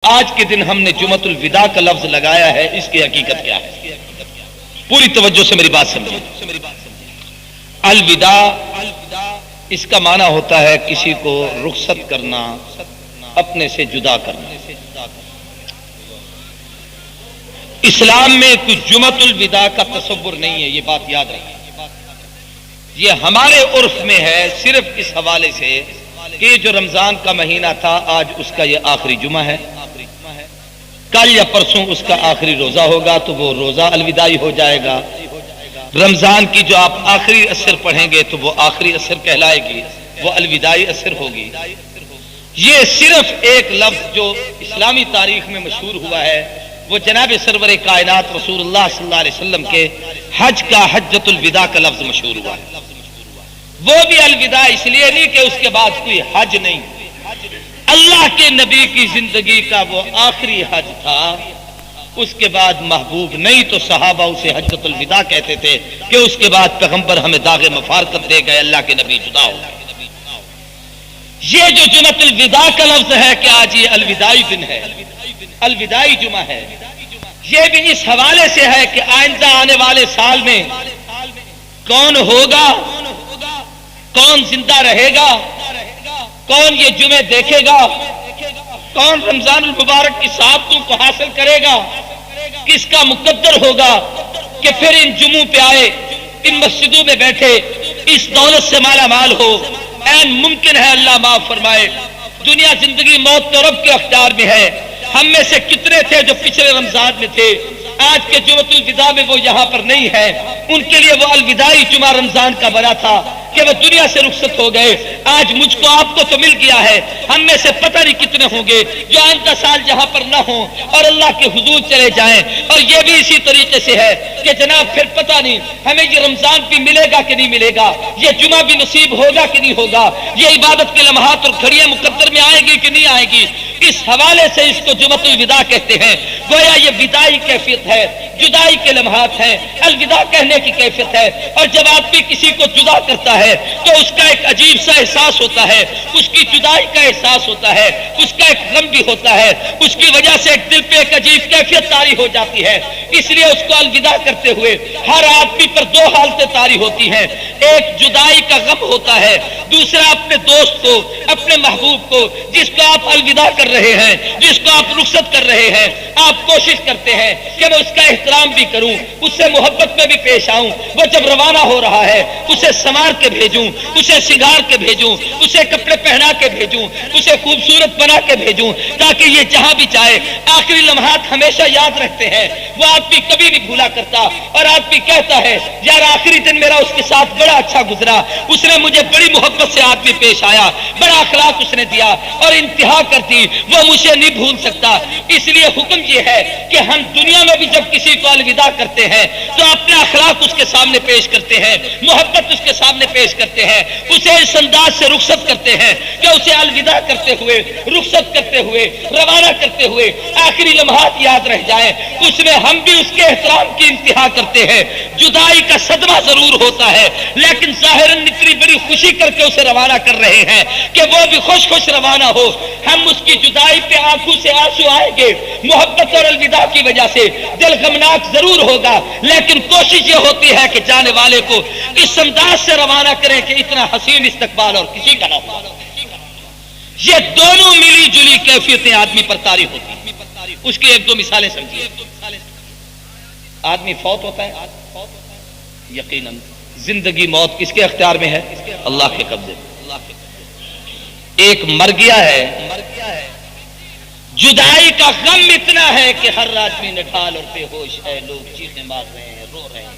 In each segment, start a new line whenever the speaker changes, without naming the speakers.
آج کے دن ہم نے جمعۃ الوداع کا لفظ لگایا ہے، اس کی حقیقت کیا ہے؟ پوری توجہ سے میری بات سمجھیں۔ الوداع اس کا معنی ہوتا ہے کسی کو رخصت کرنا، اپنے سے جدا کرنا۔ اسلام میں کچھ جمعۃ الوداع کا تصور نہیں ہے، یہ بات یاد رکھیں۔ یہ ہمارے عرف میں ہے صرف اس حوالے سے کہ یہ جو رمضان کا مہینہ تھا آج اس کا یہ آخری جمعہ ہے، کل یا پرسوں اس کا آخری روزہ ہوگا تو وہ روزہ الوداعی ہو جائے گا۔ رمضان کی جو آپ آخری عصر پڑھیں گے تو وہ آخری عصر کہلائے گی، وہ الوداعی عصر ہوگی۔ یہ صرف ایک لفظ جو اسلامی تاریخ میں مشہور ہوا ہے وہ جناب سرور کائنات رسول اللہ صلی اللہ علیہ وسلم کے حج کا حجۃ الوداع کا لفظ مشہور ہوا ہے۔ وہ بھی الوداع اس لیے نہیں کہ اس کے بعد کوئی حج نہیں، اللہ کے نبی کی زندگی کا وہ آخری حج تھا، اس کے بعد محبوب نہیں تو صحابہ اسے حجۃ الوداع کہتے تھے کہ اس کے بعد پیغمبر ہمیں داغ مفارقت دے گئے، اللہ کے نبی جدا ہو گئے۔ یہ جو جمعۃ الوداع کا لفظ ہے کہ آج یہ الوداعی دن ہے، الوداعی جمعہ ہے، یہ بھی اس حوالے سے ہے کہ آئندہ آنے والے سال میں کون ہوگا، کون زندہ رہے گا، کون یہ جمعے دیکھے گا، کون رمضان المبارک کی سعادتوں کو حاصل کرے گا، کس کا مقدر ہوگا کہ پھر ان جمعوں پہ آئے، ان مسجدوں میں بیٹھے، اس دولت سے مالا مال ہو۔ این ممکن ہے اللہ معاف فرمائے، دنیا زندگی موت تو رب کے اختیار میں ہے۔ ہم میں سے کتنے تھے جو پچھلے رمضان میں تھے، آج کے جمعۃ الوداع میں وہ یہاں پر نہیں ہے، ان کے لیے وہ الوداعی جمعہ رمضان کا بنا تھا کہ وہ دنیا سے رخصت ہو گئے۔ آج مجھ کو آپ کو تو مل گیا ہے، ہم میں سے پتہ نہیں کتنے ہوں گے جو آئندہ سال جہاں پر نہ ہوں اور اللہ کے حضور چلے جائیں۔ اور یہ بھی اسی طریقے سے ہے کہ جناب پھر پتہ نہیں ہمیں یہ رمضان بھی ملے گا کہ نہیں ملے گا، یہ جمعہ بھی نصیب ہوگا کہ نہیں ہوگا، یہ عبادت کے لمحات اور گھڑیاں مقدر میں آئے گی کہ نہیں آئے گی۔ اس حوالے سے اس کو جمعۃ الوداع کہتے ہیں، گویا یہ وداعی کیفیت ہے، جدائی کے لمحات ہیں، الوداع کہنے کی کیفیت ہے۔ اور جب آدمی کسی کو جدا کرتا ہے تو اس کا ایک عجیب سا احساس ہوتا ہے، اس کی جدائی کا احساس ہوتا ہے، اس کا ایک غم بھی ہوتا ہے، اس کی وجہ سے ایک دل پہ ایک عجیب کیفیت طاری ہو جاتی ہے۔ اس لیے اس کو الوداع کرتے ہوئے ہر آدمی پر دو حالتیں طاری ہوتی ہیں، ایک جدائی کا غم ہوتا ہے، دوسرا اپنے دوست کو، اپنے محبوب کو جس کو آپ الوداع کر رہے ہیں، جس کو آپ رخصت کر رہے ہیں، آپ کوشش کرتے ہیں کہ میں اس کا احترام بھی کروں، اس سے محبت میں بھی پیش آؤں۔ وہ جب روانہ ہو رہا ہے اسے سنوار کے بھیجوں، اسے سنگار کے بھیجوں، اسے کپڑے پہنا کے بھیجوں، اسے خوبصورت بنا کے بھیجوں، تاکہ یہ جہاں بھی جائے آخری لمحات ہمیشہ یاد رکھتے ہیں۔ وہ آدمی کبھی نہیں بھولا کرتا اور آدمی کہتا ہے یار آخری دن میرا اس کے ساتھ بڑا اچھا گزرا، اس نے مجھے بڑی محبت سے آدمی پیش آیا، بڑا اخلاق اس نے دیا اور انتہا کر دی، وہ مجھے نہیں بھول سکتا۔ اس لیے حکم یہ ہے کہ ہم دنیا میں بھی جب کسی کو الوداع کرتے ہیں تو اپنے اخلاق اس کے سامنے پیش کرتے ہیں، محبت اس کے سامنے پیش کرتے ہیں، اسے اس انداز سے رخصت کرتے ہیں کہ اسے الوداع کرتے ہوئے، رخصت کرتے ہوئے، روانہ کرتے ہوئے آخری لمحات یاد رہ جائیں۔ اس میں ہم بھی اس کے احترام کی انتہا کرتے ہیں۔ جدائی کا صدمہ ضرور ہوتا ہے لیکن ظاہراً اتنی بڑی خوشی کر کے اسے روانہ کر رہے ہیں کہ وہ بھی خوش خوش روانہ ہو۔ ہم اس کی جدائی پہ آنکھوں سے آنسو آئیں گے، محبت اور الوداع کی وجہ سے دل غمناک ضرور ہوگا، لیکن کوشش یہ ہوتی ہے کہ جانے والے کو اس انداز سے روانہ کریں کہ اتنا حسین استقبال اور کسی کا نہ ہو۔ یہ دونوں ملی جلی کیفیتیں آدمی پر طاری ہوتی ہیں۔ اس کی ایک دو مثالیں سمجھیے۔ آدمی فوت ہوتا ہے، یقیناً زندگی موت کس کے اختیار میں ہے؟ اللہ کے قبضے میں۔ ایک مر گیا ہے، جدائی کا غم اتنا ہے کہ ہر آدمی نڈھال اور بے ہوش ہے، لوگ چیخیں مار رہے ہیں، رو رہے ہیں،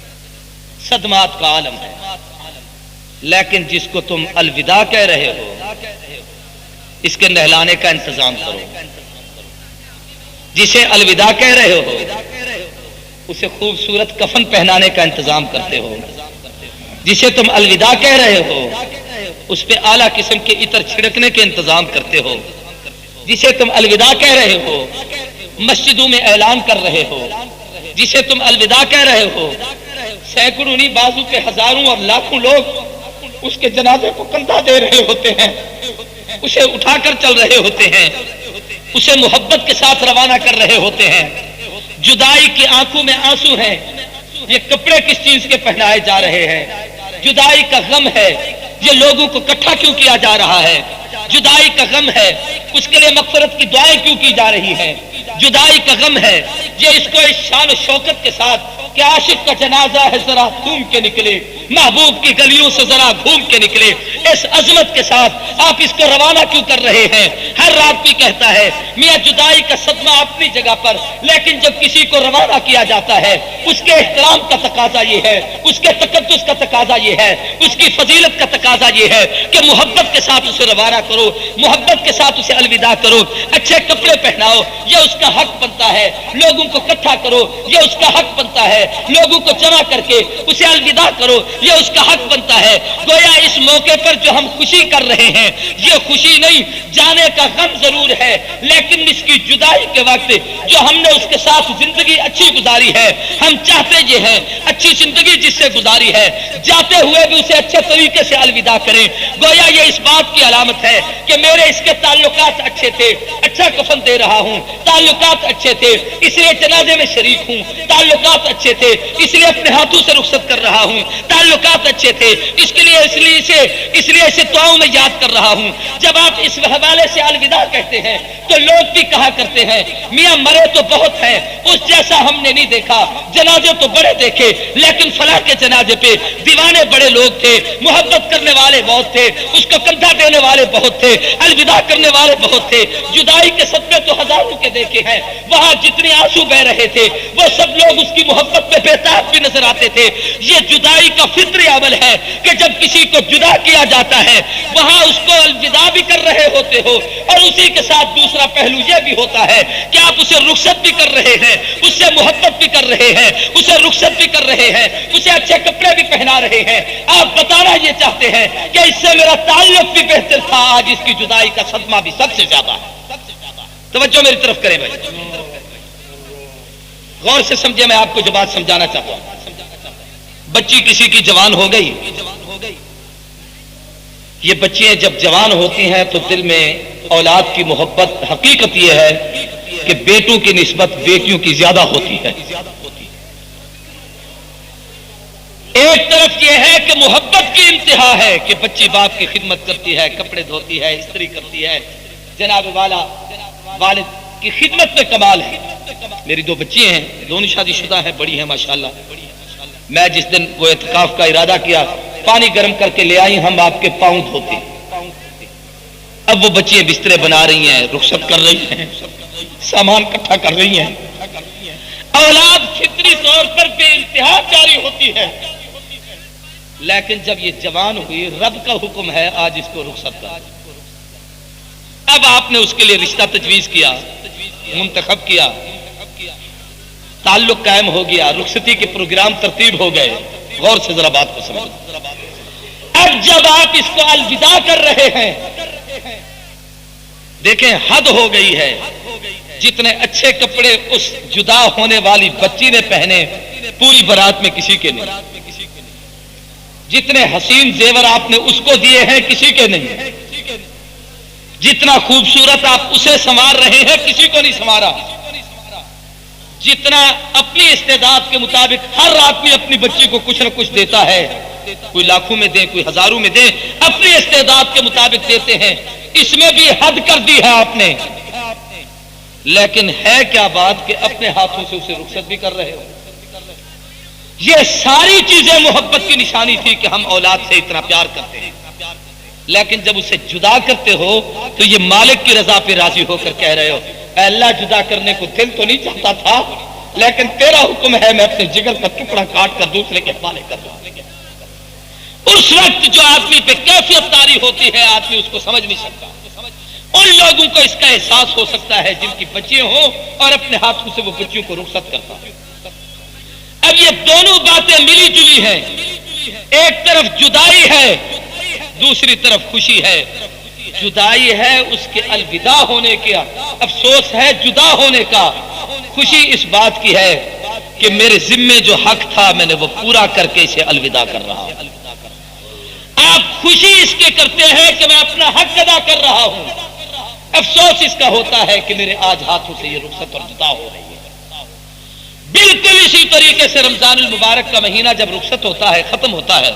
صدمات کا عالم ہے۔ لیکن جس کو تم الوداع کہہ رہے ہو اس کے نہلانے کا انتظام کرو، جسے الوداع کہہ رہے ہو اسے خوبصورت کفن پہنانے کا انتظام کرتے ہو، جسے تم الوداع کہہ رہے ہو اس پہ اعلیٰ قسم کے عطر چھڑکنے کے انتظام کرتے ہو، جسے تم الوداع کہہ رہے ہو مسجدوں میں اعلان کر رہے ہو، جسے تم الوداع کہہ رہے ہو سینکڑوں نہیں بازو کے ہزاروں اور لاکھوں لوگ اس کے جنازے کو کندھا دے رہے ہوتے ہیں، اسے اٹھا کر چل رہے ہوتے ہیں۔ اسے محبت کے ساتھ روانہ کر رہے ہوتے ہیں. جدائی کی آنکھوں میں آنسو ہیں. یہ کپڑے کس چیز کے پہنائے جا رہے ہیں؟ جدائی کا غم ہے. یہ لوگوں کو اکٹھا کیوں کیا جا رہا ہے؟ جدائی کا غم ہے. اس کے لیے مغفرت کی دعائیں کیوں کی جا رہی ہیں؟ جدائی کا غم ہے. یہ اس کو اس شان و شوکت کے ساتھ کہ عاشق کا جنازہ ہے ذرا گھوم کے نکلے، محبوب کی گلیوں سے ذرا گھوم کے نکلے، اس عظمت کے ساتھ آپ اس کو روانہ کیوں کر رہے ہیں؟ ہر رات بھی کہتا ہے میاں جدائی کا صدمہ اپنی جگہ پر، لیکن جب کسی کو روانہ کیا جاتا ہے اس کے احترام کا تقاضا یہ ہے، اس کے تقدس کا تقاضا یہ ہے، اس کی فضیلت کا تقاضا یہ ہے کہ محبت کے ساتھ اسے روانہ کرو، محبت کے ساتھ اسے الوداع کرو، اچھے کپڑے پہناؤ، یہ اس کا حق بنتا ہے. لوگوں کو اکٹھا کرو، یہ اس کا حق بنتا ہے. لوگوں کو جمع کر کے اسے الوداع کرو، یہ اس کا حق بنتا ہے. گویا اس موقع پر جو ہم خوشی کر رہے ہیں یہ خوشی نہیں، جانے کا غم ضرور ہے، لیکن اس کی جدائی کے وقت جو ہم نے اس کے ساتھ زندگی اچھی گزاری ہے، ہم چاہتے یہ ہیں اچھی زندگی جس سے گزاری ہے، جاتے ہوئے بھی اسے اچھے طریقے سے الوداع کریں. گویا یہ اس بات کی علامت ہے کہ میرے اس کے تعلقات اچھے تھے، اچھا کفن دے رہا ہوں، تعلقات اچھے تھے اس لیے جنازے میں شریک ہوں، تعلقات اچھے تھے اس لیے اپنے ہاتھوں سے رخصت کر رہا ہوں، تعلقات اچھے تھے اس لیے اسے دعاؤں میں یاد کر رہا ہوں. جب آپ اس حوالے سے الوداع کہتے ہیں تو لوگ بھی کہا کرتے ہیں میاں مرے تو بہت ہیں، اس جیسا ہم نے نہیں دیکھا، جنازے تو بڑے دیکھے لیکن فلاں کے جنازے پہ دیوانے بڑے لوگ تھے، محبت کرنے والے بہت تھے، اس کو کندھا دینے والے بہت تھے، الوداع کرنے والے بہت تھے. جدائی کے صدمے تو ہزاروں کے دیکھے ہیں، وہاں جتنے آنسو بہ رہے تھے وہ سب لوگ اس کی محبت میں بےتاب بھی نظر آتے تھے. یہ جدائی کا فطری عمل ہے کہ جب کسی کو جدا کیا جاتا ہے وہاں اس کو الوداع بھی کر رہے ہوتے ہو، اور اسی کے ساتھ دوسرا پہلو یہ بھی ہوتا ہے کہ آپ اسے رخصت بھی کر رہے ہیں، اس سے محبت بھی کر رہے ہیں، اسے رخصت بھی کر رہے ہیں، اسے اچھے کپڑے بھی پہنا رہے ہیں. آپ بتانا یہ چاہتے ہیں کہ اس سے میرا تعلق بھی بہتر تھا، آج اس کی جدائی کا صدمہ بھی سب سے زیادہ ہے. توجہ میری طرف کریں بھائی، غور سے سمجھے. میں آپ کو جو بات سمجھانا چاہتا ہوں، بچی کسی کی جوان ہو گئی، یہ بچیاں جب جوان ہوتی ہیں تو دل میں اولاد کی محبت، حقیقت یہ ہے کہ بیٹوں کی نسبت بیٹیوں کی زیادہ ہوتی ہے. ایک طرف یہ ہے کہ محبت کی انتہا ہے کہ بچی باپ کی خدمت کرتی ہے، کپڑے دھوتی ہے، استری کرتی ہے، جناب والا والد کی خدمت میں کمال ہے. میری دو بچی ہیں، دونوں شادی شدہ ہیں، بڑی ہیں ماشاءاللہ. میں جس دن وہ اعتکاف کا ارادہ کیا، پانی گرم کر کے لے آئی، ہم آپ کے پاؤں دھوتے. اب وہ بچیاں بسترے بنا رہی ہیں، رخصت کر رہی ہیں، سامان اکٹھا کر رہی ہیں. اولاد فطری طور پر بے انتہا پیاری ہوتی ہے، لیکن جب یہ جوان ہوئی رب کا حکم ہے آج اس کو رخصت کر. اب آپ نے اس کے لیے رشتہ تجویز کیا، منتخب کیا، تعلق قائم ہو گیا، رخصتی کے پروگرام ترتیب ہو گئے. غور سے ذرا بات کو سمجھو. اب جب آپ اس کو الوداع کر رہے ہیں، دیکھیں حد ہو گئی ہے. جتنے اچھے کپڑے اس جدا ہونے والی بچی نے پہنے پوری برات میں کسی کے نہیں، جتنے حسین زیور آپ نے اس کو دیے ہیں کسی کے نہیں، جتنا خوبصورت آپ اسے سنوار رہے ہیں کسی کو نہیں سنوارا. جتنا اپنی استعداد کے مطابق ہر آدمی اپنی بچی کو کچھ نہ کچھ دیتا ہے، کوئی لاکھوں میں دیں، کوئی ہزاروں میں دیں، اپنی استعداد کے مطابق دیتے ہیں. اس میں بھی حد کر دی ہے آپ نے. لیکن ہے کیا بات کہ اپنے ہاتھوں سے اسے رخصت بھی کر رہے ہو. یہ ساری چیزیں محبت کی نشانی تھی کہ ہم اولاد سے اتنا پیار کرتے ہیں، لیکن جب اسے جدا کرتے ہو تو یہ مالک کی رضا پہ راضی ہو کر کہہ رہے ہو اے اللہ جدا کرنے کو دل تو نہیں چاہتا تھا، لیکن تیرا حکم ہے میں اپنے جگر کا ٹکڑا کاٹ کر دوسرے کے حوالے کر دوں. اس وقت جو آدمی پہ کیفیت طاری ہوتی ہے آدمی اس کو سمجھ نہیں سکتا. ان لوگوں کو اس کا احساس ہو سکتا ہے جن کی بچیاں ہوں اور اپنے ہاتھوں سے وہ بچیوں کو رخصت کرتا ہے. اب یہ دونوں باتیں ملی جلی ہیں، ایک طرف جدائی ہے، دوسری طرف خوشی ہے. جدائی ہے اس کے الوداع ہونے کا، افسوس ہے جدا ہونے کا. خوشی اس بات کی ہے کہ میرے ذمے جو حق تھا میں نے وہ پورا کر کے اسے الوداع کر رہا ہوں. آپ خوشی اس کے کرتے ہیں کہ میں اپنا حق ادا کر رہا ہوں، افسوس اس کا ہوتا ہے کہ میرے آج ہاتھوں سے یہ رخصت اور جدا ہو رہی ہے۔ بالکل اسی طریقے سے رمضان المبارک کا مہینہ جب رخصت ہوتا ہے، ختم ہوتا ہے،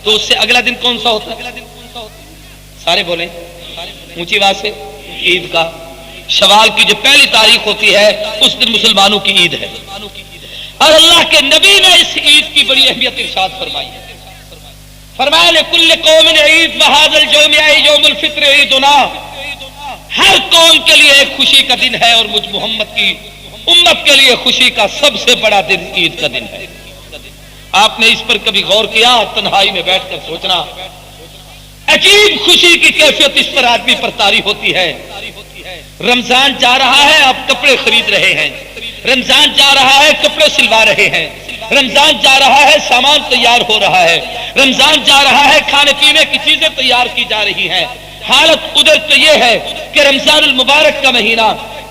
تو اس سے اگلا دن کون سا ہوتا ہے؟ سارے بولیں اونچی آواز سے، عید کا۔ شوال کی جو پہلی تاریخ ہوتی ہے اس دن مسلمانوں کی عید ہے، اور اللہ کے نبی نے اس عید کی بڑی اہمیت ارشاد فرمائی ہے۔ فرمایا لِكُلِّ قَوْمٍ عید وَهَذَا الْيَوْمِ يَوْمُ الْفِطْرِ عِيدُنَا، ہر قوم کے لیے ایک خوشی کا دن ہے، اور مجھ محمد کی امت کے لیے خوشی کا سب سے بڑا دن عید کا دن ہے۔ آپ نے اس پر کبھی غور کیا؟ تنہائی میں بیٹھ کر سوچنا، عجیب خوشی کی کیفیت اس پر آدمی پر طاری ہوتی ہے۔ رمضان جا رہا ہے، آپ کپڑے خرید رہے ہیں، رمضان جا رہا ہے، کپڑے سلوا رہے ہیں، رمضان جا رہا ہے، سامان تیار ہو رہا ہے، رمضان جا رہا ہے، کھانے پینے کی چیزیں تیار کی جا رہی ہیں۔ حالت ادھر تو یہ ہے کہ رمضان المبارک کا مہینہ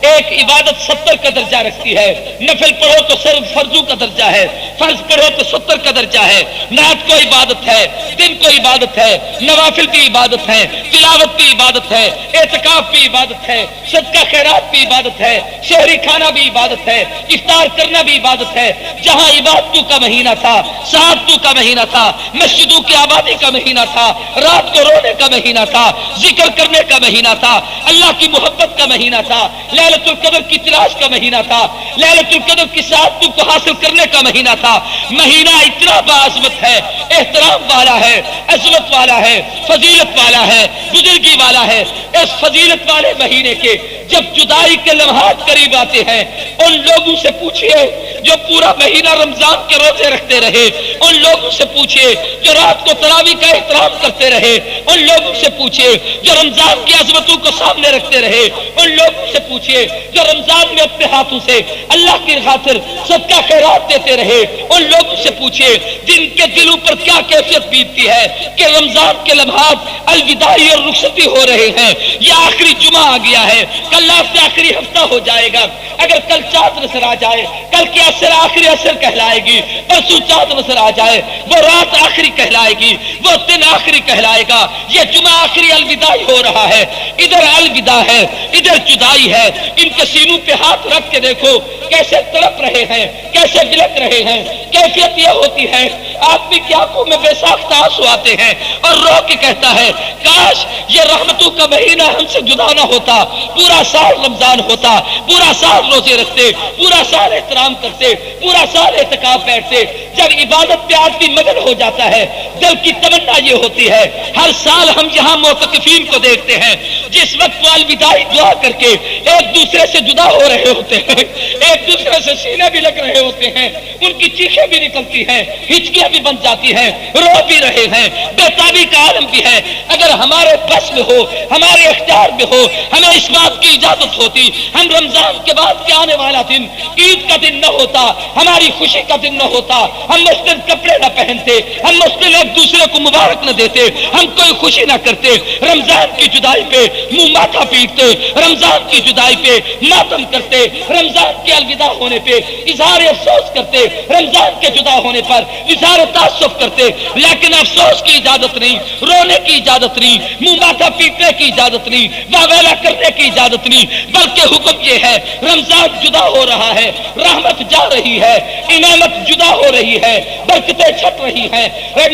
ایک عبادت 70 کا درجہ رکھتی ہے، نفل پڑھو تو صرف فرضوں کا درجہ ہے، فرض پڑھو تو 70 کا درجہ ہے، رات کو عبادت ہے، دن کو عبادت ہے، نوافل کی عبادت ہے، تلاوت کی عبادت ہے، اعتکاف کی عبادت ہے، صدقہ خیرات کی عبادت ہے، شہری کھانا بھی عبادت ہے، افطار کرنا بھی عبادت ہے۔ جہاں عبادتوں کا مہینہ تھا، سعادتوں کا مہینہ تھا، مسجدوں کی آبادی کا مہینہ تھا، رات کو رونے کا مہینہ تھا، ذکر کرنے کا مہینہ تھا، اللہ کی محبت کا مہینہ تھا، ليلۃ القدر کی تلاش کا مہینہ تھا، ليلۃ القدر کی سعادتوں کو حاصل کرنے کا مہینہ تھا۔ مہینہ اتنا باعظمت ہے، احترام والا ہے، عظمت والا ہے، فضیلت والا ہے، بزرگی والا ہے۔ اس فضیلت والے مہینے کے جب جدائی کے لمحات قریب آتے ہیں، ان لوگوں سے پوچھئے جو پورا مہینہ رمضان کے روزے رکھتے رہے، ان لوگوں سے پوچھئے جو رات کو تراویح کا احترام کرتے رہے، ان لوگوں سے پوچھئے جو رمضان کی عظمتوں کو سامنے رکھتے رہے، ان لوگوں سے پوچھئے جو رمضان میں اپنے ہاتھوں سے اللہ کی خاطر صدقہ خیرات دیتے رہے، ان لوگوں سے پوچھئے جن کے دلوں پر کیا کیفیت بیتتی ہے کہ رمضان کے لمحات الوداعی اور رخصتی ہو رہے ہیں۔ یہ آخری جمعہ آ گیا ہے، کل سے آخری ہفتہ ہو جائے گا، اگر کل چاند نظر آ جائے، کل کی عصر آخری عصر کہلائے گی، پرسوں چاند نظر آ جائے وہ رات آخری کہلائے گی، وہ دن آخری کہلائے گا، یہ جمعہ آخری الوداعی ہو رہا ہے۔ ادھر الوداع ہے، ادھر جدائی ہے۔ ان کے سینوں پہ ہاتھ رکھ کے دیکھو کیسے تڑپ رہے ہیں، کیسے بلک رہے ہیں۔ کیفیت یہ ہوتی ہے آدمی کی آنکھوں میں بے ساختہ آنسو آتے ہیں اور رو کے کہتا ہے کاش یہ رحمتوں کا مہینہ ہم سے جدا نہ ہوتا، پورا سال رمضان ہوتا، پورا سال روزے رکھتے، پورا سال احترام کرتے، پورا سال اعتکاف بیٹھتے۔ جب عبادت پہ آدمی مگن ہو جاتا ہے، دل کی تمنا یہ ہوتی ہے، ہر سال ہم یہاں معتکفین کو دیکھتے ہیں جس وقت وہ الوداعی دعا کر کے ایک دوسرے سے جدا ہو رہے ہوتے ہیں، ایک دوسرے سے سینے بھی لگ رہے ہوتے ہیں، ان کی چیخیں بھی نکلتی ہیں، ہچکیاں بھی بن جاتی ہیں، رو بھی رہے ہیں، بے تابی کا عالم بھی ہے۔ اگر ہمارے بس میں ہو، ہمارے اختیار میں ہو، ہمیں اس بات کی اجازت ہوتی، ہم رمضان کے بعد کے آنے والا دن عید کا دن نہ ہوتا، ہماری خوشی کا دن نہ ہوتا، ہم مسلم کپڑے نہ پہنتے، ہم مسلم ایک دوسرے کو مبارک نہ دیتے، ہم کوئی خوشی نہ کرتے، رمضان کی جدائی پہ منہ ماتھا پیٹتے، رمضان کی جدائی پہ ماتم کرتے، رمضان کے الوداع ہونے پہ اظہار افسوس کرتے، رمضان کے جدا ہونے پر اظہار تاسف کرتے۔ لیکن افسوس کی اجازت نہیں، رونے کی اجازت نہیں، منہ ماتھا پیٹنے کی اجازت نہیں، واویلا کرنے کی اجازت نہیں، بلکہ حکم یہ ہے رمضان جدا ہو رہا ہے، رحمت جا رہی ہے، انعامت جدا ہو رہی ہے، برکتیں چھٹ رہی ہیں۔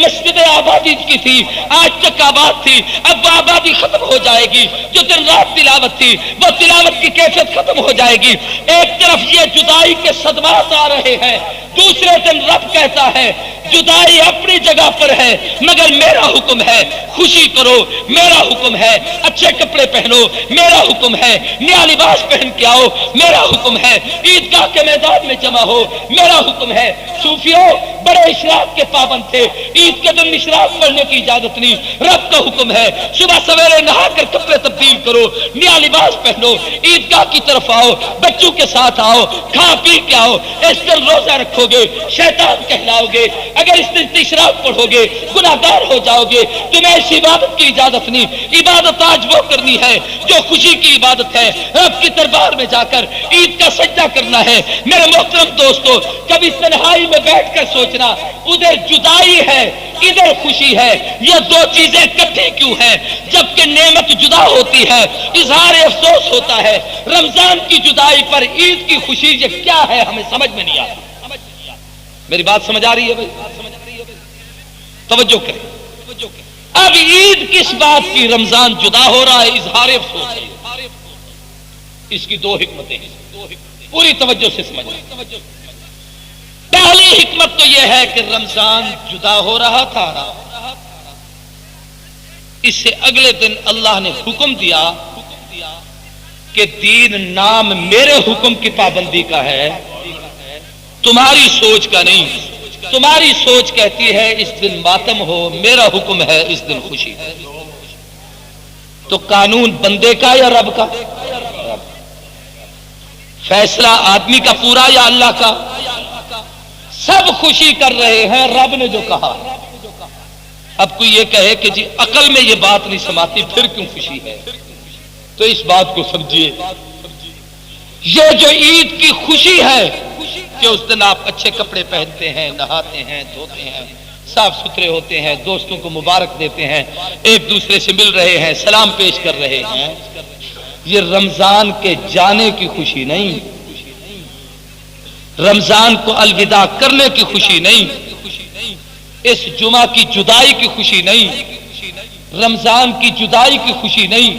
مسجد آبادی کی تھی، آج تک آباد تھی، اب وہ آبادی ختم ہو جائے گی۔ جو دن رات تلاوت تھی وہ تلاوت کی کیفیت ختم ہو جائے گی۔ ایک طرف یہ جدائی کے صدمات آ رہے ہیں، دوسرے دن رب کہتا ہے جدائی اپنی جگہ پر ہے مگر میرا حکم ہے خوشی کرو، میرا حکم ہے اچھے کپڑے پہنو، میرا حکم ہے نیا لباس پہن کے آؤ، میرا حکم ہے عیدگاہ کے میدان میں جمع ہو، میرا حکم ہے۔ صوفیوں بڑے اشراق کے پابند تھے، عید کے دن اشراق پڑھنے کی اجازت نہیں، رب کا حکم ہے صبح سویرے نہا کر کپڑے تبدیل کرو، نیا لباس پہنو، عیدگاہ کی طرف آؤ، بچوں کے ساتھ آؤ، کھا پی کے آؤ۔ اس دن روزہ رکھو گے شیطان کہلاؤ گے، اگر اس دن اشراق پڑھو گے گناہ گار ہو جاؤ گے۔ تمہیں اس عبادت کی اجازت نہیں، عبادت آج وہ کرنی ہے جو خوشی کی عبادت ہے، رب کی دربار میں جا کر عید کا سجدہ کرنا ہے۔ میرے محترم دوستو، کبھی تنہائی میں بیٹھ کر سوچنا ادھر جدائی ہے ادھر خوشی ہے، یہ دو چیزیں اکٹھی کیوں ہیں؟ جبکہ نعمت جدا ہوتی ہے اظہار افسوس ہوتا ہے۔ رمضان کی جدائی پر عید کی خوشی یہ کیا ہے ہمیں سمجھ میں نہیں آتا۔ میری بات سمجھ آ رہی ہے بھائی؟ توجہ کریں۔ اب عید کس بات کی رمضان جدا ہو رہا ہے؟ اظہار افسوس ہے۔ اس کی دو حکمتیں ہیں، پوری توجہ سے سمجھنا۔ پہلی حکمت تو یہ ہے کہ رمضان جدا ہو رہا تھا، اس سے اگلے دن اللہ نے حکم دیا کہ دین نام میرے حکم کی پابندی کا ہے، تمہاری سوچ کا نہیں۔ تمہاری سوچ کہتی ہے اس دن ماتم ہو، میرا حکم ہے اس دن خوشی۔ تو قانون بندے کا یا رب کا؟ فیصلہ آدمی کا پورا یا اللہ کا؟ سب خوشی کر رہے ہیں، رب نے جو کہا۔ اب کوئی یہ کہے کہ جی عقل میں یہ بات نہیں سماتی، پھر کیوں خوشی ہے؟ تو اس بات کو سمجھیے، یہ جو عید کی خوشی ہے کہ اس دن آپ اچھے کپڑے پہنتے ہیں، نہاتے ہیں، دھوتے ہیں، صاف ستھرے ہوتے ہیں، دوستوں کو مبارک دیتے ہیں، ایک دوسرے سے مل رہے ہیں، سلام پیش کر رہے ہیں، یہ رمضان کے جانے کی خوشی نہیں، رمضان کو الوداع کرنے کی خوشی نہیں، اس جمعہ کی جدائی کی خوشی نہیں، رمضان کی جدائی کی خوشی نہیں،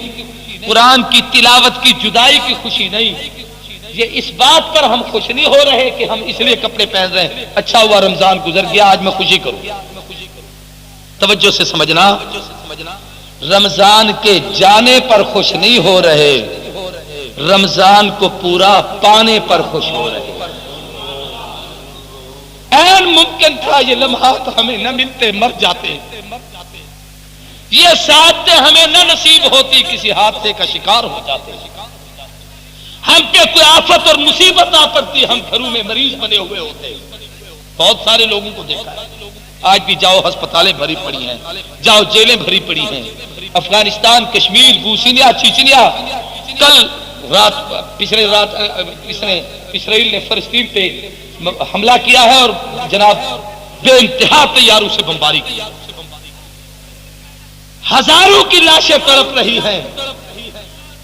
قرآن کی تلاوت کی جدائی کی خوشی نہیں۔ یہ اس بات پر ہم خوش نہیں ہو رہے کہ ہم اس لیے کپڑے پہن رہے ہیں اچھا ہوا رمضان گزر گیا آج میں خوشی کروں۔ توجہ سے سمجھنا، رمضان کے جانے پر خوش نہیں ہو رہے، رمضان کو پورا پانے پر خوش ہو رہے۔ این ممکن تھا یہ لمحات ہمیں نہ ملتے، مر جاتے، یہ سعادتیں ہمیں نہ نصیب ہوتی، کسی حادثے کا شکار ہو جاتے، ہم پہ کوئی آفت اور مصیبت آ پڑتی، ہم گھروں میں مریض بنے ہوئے ہوتے۔ بہت سارے لوگوں کو دیکھا ہے، آج بھی جاؤ ہسپتالیں بھری پڑی ہیں، جاؤ جیلیں بھری پڑی ہیں، افغانستان، کشمیر، بوسنیا، چیچنیا، کل رات پچھلے رات اسرائیل نے فلسطین پہ حملہ کیا ہے اور جناب بے انتہا طیاروں سے بمباری کی، ہزاروں کی لاشیں تڑپ رہی ہیں،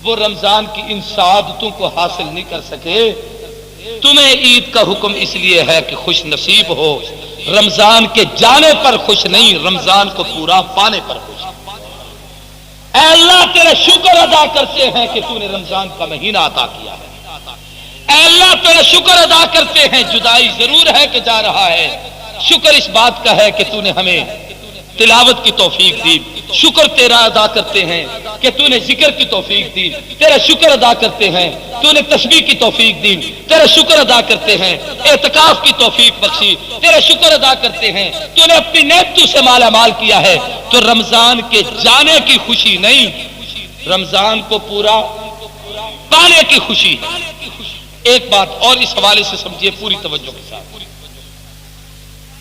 وہ رمضان کی ان سعادتوں کو حاصل نہیں کر سکے۔ تمہیں عید کا حکم اس لیے ہے کہ خوش نصیب ہو، رمضان کے جانے پر خوش نہیں، رمضان کو پورا پانے پر خوش۔ اے اللہ تیرا شکر ادا کرتے ہیں کہ تو نے رمضان کا مہینہ عطا کیا ہے، اے اللہ تیرا شکر ادا کرتے ہیں، جدائی ضرور ہے کہ جا رہا ہے، شکر اس بات کا ہے کہ تو نے ہمیں تلاوت کی توفیق دی، شکر تیرا ادا کرتے ہیں کہ تو نے ذکر کی توفیق دی، تیرا شکر ادا کرتے ہیں تو نے تسبیح کی توفیق دی، تیرا شکر ادا کرتے ہیں اعتکاف کی توفیق بخشی، تیرا شکر ادا کرتے ہیں تو نے اپنی نعمتوں سے مالا مال کیا ہے۔ تو رمضان کے جانے کی خوشی نہیں، رمضان کو پورا پانے کی خوشی ہے۔ ایک بات اور اس حوالے سے سمجھیے پوری توجہ کے ساتھ،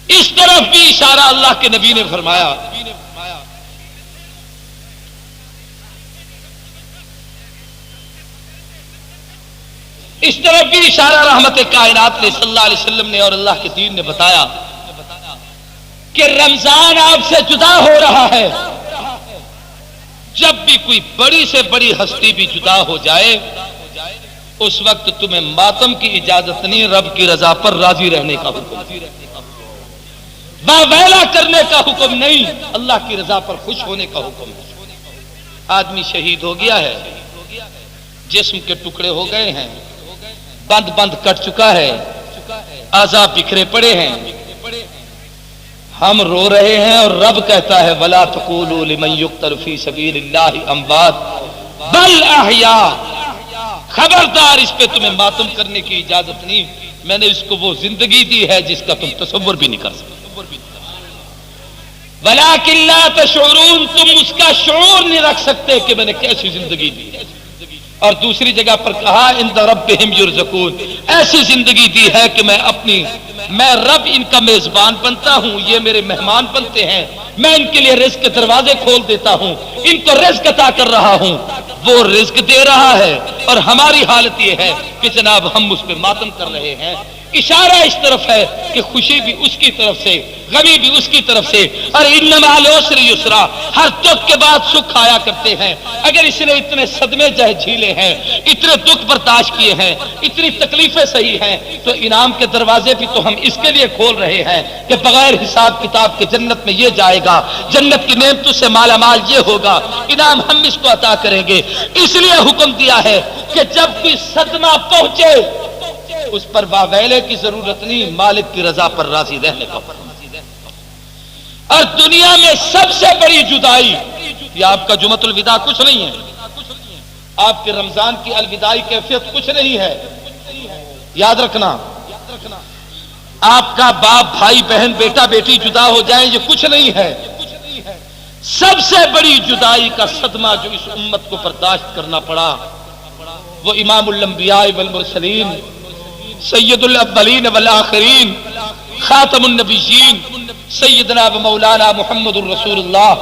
اس طرف بھی اشارہ اللہ کے نبی نے فرمایا، اس طرف بھی اشارہ رحمت کائنات نے صلی اللہ علیہ وسلم نے اور اللہ کے دین نے بتایا کہ رمضان آپ سے جدا ہو رہا ہے۔ جب بھی کوئی بڑی سے بڑی ہستی بھی جدا ہو جائے اس وقت تمہیں ماتم کی اجازت نہیں، رب کی رضا پر راضی رہنے کا حکم، باویلا کرنے کا حکم نہیں، اللہ کی رضا پر خوش ہونے کا حکم ہے۔ آدمی شہید ہو گیا ہے، جسم کے ٹکڑے ہو گئے ہیں، بند بند کٹ چکا ہے، اعضاء بکھرے پڑے ہیں، ہم رو رہے ہیں اور رب کہتا ہے وَلَا تَقُولُوا لِمَنْ يُقْتَلُ فِي سَبِيلِ اللَّهِ أَمْوَاتٌ بَلْ أَحْيَاءٌ، خبردار اس پہ تمہیں ماتم کرنے کی اجازت نہیں، میں نے اس کو وہ زندگی دی ہے جس کا تم تصور بھی نہیں کر سکتے۔ وَلَٰكِن لَا تَشْعُرُونَ، تم اس کا شعور نہیں رکھ سکتے کہ میں نے کیسی زندگی دی ہے۔ اور دوسری جگہ پر کہا عند ربہم یرزقون، ایسی زندگی دی ہے کہ میں رب ان کا میزبان بنتا ہوں، یہ میرے مہمان بنتے ہیں، میں ان کے لیے رزق کے دروازے کھول دیتا ہوں، ان کو رزق عطا کر رہا ہوں، وہ رزق دے رہا ہے اور ہماری حالت یہ ہے کہ جناب ہم اس پہ ماتم کر رہے ہیں۔ اشارہ اس طرف ہے کہ خوشی بھی اس کی طرف سے، غمی بھی اس کی طرف سے، اور ان مع العسر یسرا، ہر دکھ کے بعد سکھ آیا کرتے ہیں۔ اگر اس نے اتنے صدمے جھیلے ہیں، اتنے دکھ برداشت کیے ہیں، اتنی تکلیفیں سہی ہیں، تو انعام کے دروازے بھی تو ہم اس کے لیے کھول رہے ہیں کہ بغیر حساب کتاب کے جنت میں یہ جائے گا، جنت کی نعمتوں سے مالا مال یہ ہوگا، انعام ہم اس کو عطا کریں گے۔ اس لیے حکم دیا ہے کہ جب کوئی صدمہ پہنچے اس پر واویلے کی ضرورت نہیں، مالک کی رضا پر راضی رہنے کا۔ اور دنیا میں سب سے بڑی جدائی یہ آپ کا جمعۃ الوداع کچھ نہیں ہے، آپ کے رمضان کی الوداعی کیفیت کچھ نہیں ہے، یاد رکھنا۔ آپ کا باپ بھائی بہن بیٹا بیٹی جدا ہو جائیں یہ کچھ نہیں ہے، سب سے بڑی جدائی کا صدمہ جو اس امت کو برداشت کرنا پڑا وہ امام الانبیاء والمرسلین، سید الاولین والآخرین، خاتم النبیین، سیدنا و مولانا محمد الرسول اللہ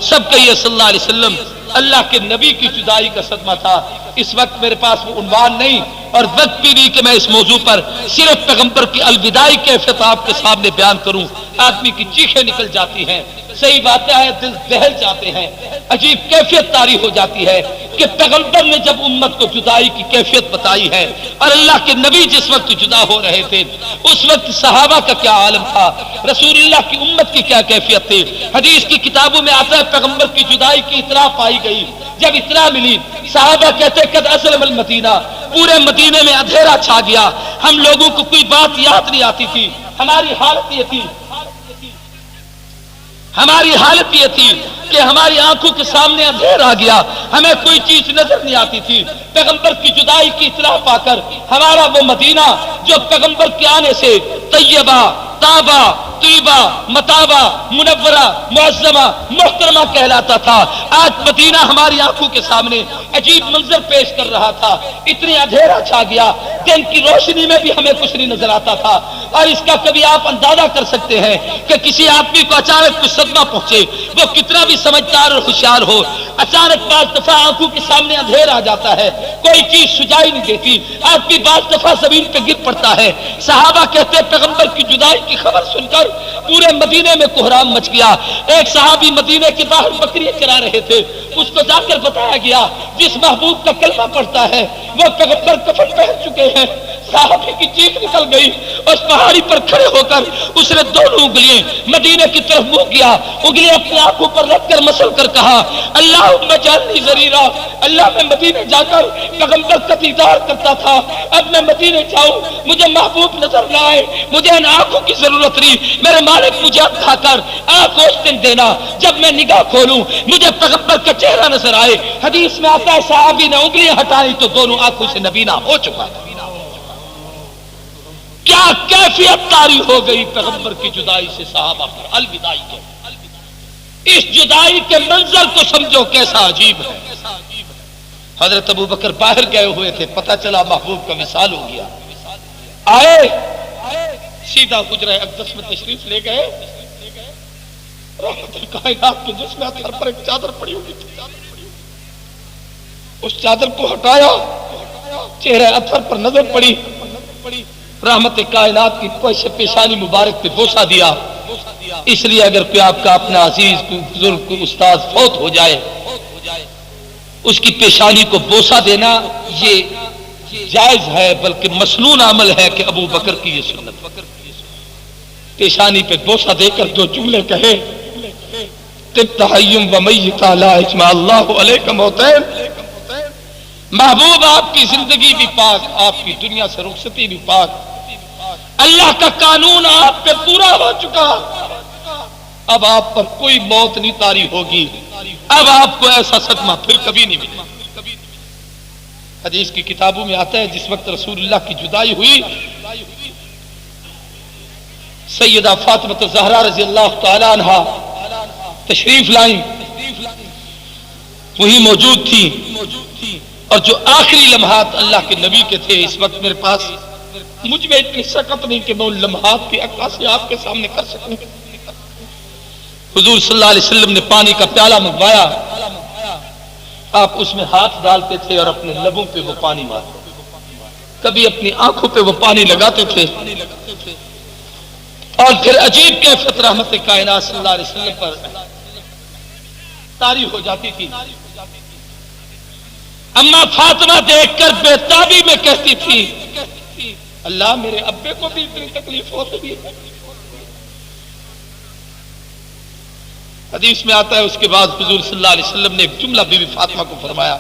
سب کہیے صلی اللہ علیہ وسلم، اللہ کے نبی کی جدائی کا صدمہ تھا۔ اس وقت میرے پاس وہ عنوان نہیں اور وقت بھی نہیں کہ میں اس موضوع پر صرف پیغمبر کی الوداعی کیفیت آپ کے سامنے بیان کروں، آدمی کی چیخیں نکل جاتی ہیں، صحیح باتیں ہیں، دل دہل جاتے ہیں، عجیب کیفیت طاری ہو جاتی ہے کہ پیغمبر نے جب امت کو جدائی کی کیفیت بتائی ہے اور اللہ کے نبی جس وقت جدا ہو رہے تھے اس وقت صحابہ کا کیا عالم تھا، رسول اللہ کی امت کی کیا کیفیت تھی۔ حدیث کی کتابوں میں آتا ہے پیغمبر کی جدائی کی اطلاع پائی گئی، جب اطلاع ملی صحابہ کہتے قد اسلم المدینہ، پورے مدینے میں اندھیرا چھا گیا، ہم لوگوں کو کوئی بات یاد نہیں آتی تھی، ہماری حالت یہ تھی کہ ہماری آنکھوں کے سامنے اندھیر آ گیا، ہمیں کوئی چیز نظر نہیں آتی تھی۔ پیغمبر کی جدائی کی اطلاع پا کر ہمارا وہ مدینہ جو پیغمبر کے آنے سے طیبہ، طابہ، طیبہ، متابہ، منورہ، معظمہ، محترمہ کہلاتا تھا، آج مدینہ ہماری آنکھوں کے سامنے عجیب منظر پیش کر رہا تھا، اتنی اندھیرا چھا گیا، دن کی روشنی میں بھی ہمیں کچھ نہیں نظر آتا تھا۔ اور اس کا کبھی آپ اندازہ کر سکتے ہیں کہ کسی آدمی کو اچانک کچھ صدمہ پہنچے، وہ کتنا بھی سمجھدار اور ہوشیار ہو، اچانک بعض دفعہ آنکھوں کے سامنے اندھیر آ جاتا ہے، کوئی چیز سجائی نہیں دیتی، آدمی بعض دفعہ زمین پہ گر پڑتا ہے۔ صحابہ کہتے ہیں پیغمبر کی جدائی کی خبر سن کر پورے مدینے میں کوہرام مچ گیا۔ ایک صحابی مدینے کے باہر بکریاں چرا رہے تھے، اس کو جا کر بتایا گیا جس محبوب کا کلمہ پڑھتا ہے وہ پیغمبر کفن پہن چکے ہیں۔ صحابی کی چیخ نکل گئی، اس پہاڑی پر کھڑے ہو کر اس نے دونوں انگلیاں مدینے کی طرف منہ کیا، انگلیاں اپنی آنکھوں پر رکھ کر مسل کر کہا اللہم اجعلنی ذریرا، اللہ میں مدینے جا کر پیغمبر کا دیدار کرتا تھا، اب میں مدینے جاؤں مجھے محبوب نظر نہ آئے، مجھے ان آنکھوں کی ضرورت نہیں، میرے مالک مجھے دکھا کر آنکھ اس دن دینا جب میں نگاہ کھولوں مجھے پیغمبر کا چہرہ نظر آئے۔ حدیث میں آتا ہے صحابی نے انگلیاں ہٹائی تو دونوں آنکھوں سے نبینا ہو چکا تھا۔ کیا کیفیت طاری ہو گئی پیغمبر کی جدائی سے صحابہ پر، الوداعی کے اس جدائی کے منظر کو سمجھو کیسا عجیب ہے۔ حضرت ابوبکر باہر گئے ہوئے تھے، پتہ چلا محبوب کا وصال ہو گیا، آئے سیدھا حجرہ اقدس میں تشریف لے گئے، رحمت الکائنات کے جسم اطہر پر ایک چادر پڑی ہوئی تھی، اس چادر کو ہٹایا، چہرہ اطہر پر نظر پڑی، رحمت کائنات کی پیشانی مبارک پہ بوسہ دیا۔ اس لیے اگر کوئی آپ کا اپنا عزیز کوئی بزرگ کوئی استاد فوت ہو جائے اس کی پیشانی کو بوسہ دینا یہ جائز ہے، بلکہ مسنون عمل ہے کہ ابو بکر کی یہ سنت، پیشانی پہ بوسہ دے کر دو جملے کہے طبت حیم و میتا لا اجمع اللہ علیکم موتین، محبوب آپ کی زندگی بھی پاک، آپ کی دنیا سے رخصتی بھی پاک، اللہ کا قانون آپ پہ پورا ہو چکا، اب آپ پر کوئی موت نہیں طاری ہوگی، اب آپ کو ایسا صدمہ پھر کبھی نہیں ملے۔ حدیث کی کتابوں میں آتا ہے جس وقت رسول اللہ کی جدائی ہوئی سیدہ فاطمہ الزہرا رضی اللہ تعالی عنہا تشریف لائیں، وہی موجود تھی، اور جو آخری لمحات اللہ کے نبی کے تھے، اس وقت میرے پاس مجھ میں اتنی سکت نہیں کہ میں ان لمحات کی عکاسی آپ کے سامنے کر سکوں۔ حضور صلی اللہ علیہ وسلم نے پانی کا پیالہ منگوایا، آپ اس میں ہاتھ ڈالتے تھے اور اپنے لبوں پہ وہ پانی مارتے، کبھی اپنی آنکھوں پہ وہ پانی لگاتے تھے اور پھر عجیب کیفیت رحمت کائنات صلی اللہ علیہ وسلم پر طاری ہو جاتی تھی. اما فاطمہ دیکھ کر بے تابی میں کہتی تھی اللہ میرے ابے کو بھی اتنی تکلیف ہوتی ہے. حدیث میں آتا ہے اس کے بعد حضور صلی اللہ علیہ وسلم نے ایک جملہ بی بی فاطمہ کو فرمایا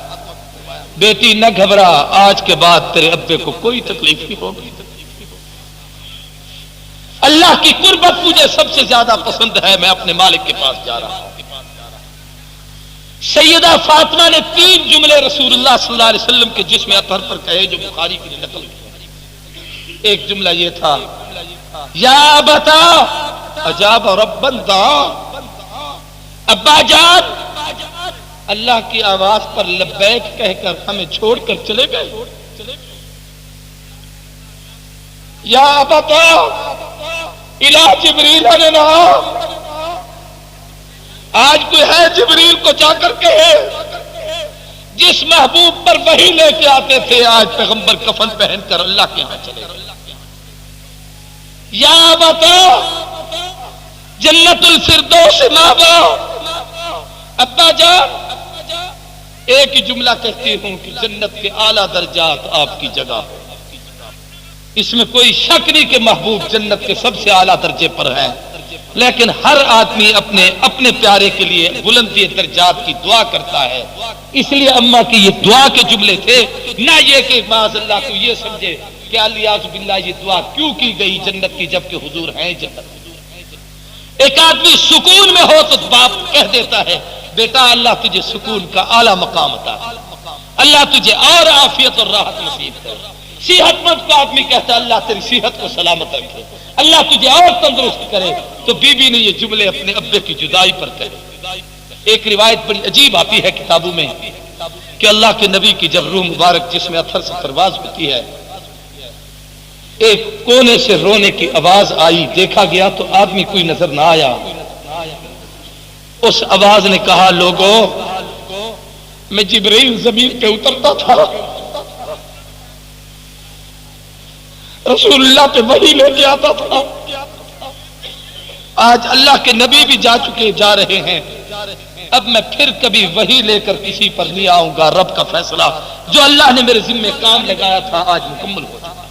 بیٹی نہ گھبرا آج کے بعد تیرے ابے کو کوئی تکلیف نہیں ہوگی. اللہ کی قربت مجھے سب سے زیادہ پسند ہے میں اپنے مالک کے پاس جا رہا ہوں. سیدہ فاطمہ نے 3 جملے رسول اللہ صلی اللہ علیہ وسلم کے جسم اطہر پر کہے جو بخاری کی نقل کی. ایک جملہ یہ تھا یا بتا اجاب ربا دعا ابا جان اللہ کی آواز پر لبیک کہہ کر ہمیں چھوڑ کر چلے گئے. یا بتا الہ جبریل نے آج کوئی ہے جبریل کو جا کر کہے جس محبوب پر وحی لے کے آتے تھے آج پیغمبر کفن پہن کر اللہ کے ہاں چلے گئے. یا بتا جنت الفردوس ماوا ابا جان ایک ہی جملہ کہتی ہوں کہ جنت کے اعلیٰ درجات آپ کی جگہ. اس میں کوئی شک نہیں کہ محبوب جنت کے سب سے اعلیٰ درجے پر ہے لیکن ہر آدمی اپنے اپنے پیارے کے لیے بلندی درجات کی دعا کرتا ہے. اس لیے اماں کی یہ دعا کے جملے تھے نہ یہ کہ معاذ اللہ کو یہ سمجھے کہ الیاذ باللہ یہ دعا کیوں کی گئی جنت کی جبکہ حضور ہیں جنت. ایک آدمی سکون میں ہو تو باپ کہہ دیتا ہے بیٹا اللہ تجھے سکون کا اعلیٰ مقام عطا کرے اللہ تجھے اور عافیت اور راحت نصیب کرے. صحت مند کو آدمی کہتا ہے اللہ تیری صحت کو سلامت رکھے اللہ تجھے اور تندرست کرے. تو بی بی نے یہ جملے اپنے ابے کی جدائی پر کہے. ایک روایت بڑی عجیب آتی ہے کتابوں میں کہ اللہ کے نبی کی جب روح مبارک جس میں اثر سے پرواز ہوتی ہے ایک کونے سے رونے کی آواز آئی دیکھا گیا تو آدمی کوئی نظر نہ آیا. اس آواز نے کہا لوگوں میں جبرائیل زمین پہ اترتا تھا رسول اللہ پہ وحی لے کے آتا تھا. آج اللہ کے نبی بھی جا چکے جا رہے ہیں اب میں پھر کبھی وحی لے کر کسی پر نہیں آؤں گا. رب کا فیصلہ جو اللہ نے میرے ذمہ کام لگایا تھا آج مکمل ہو چکا.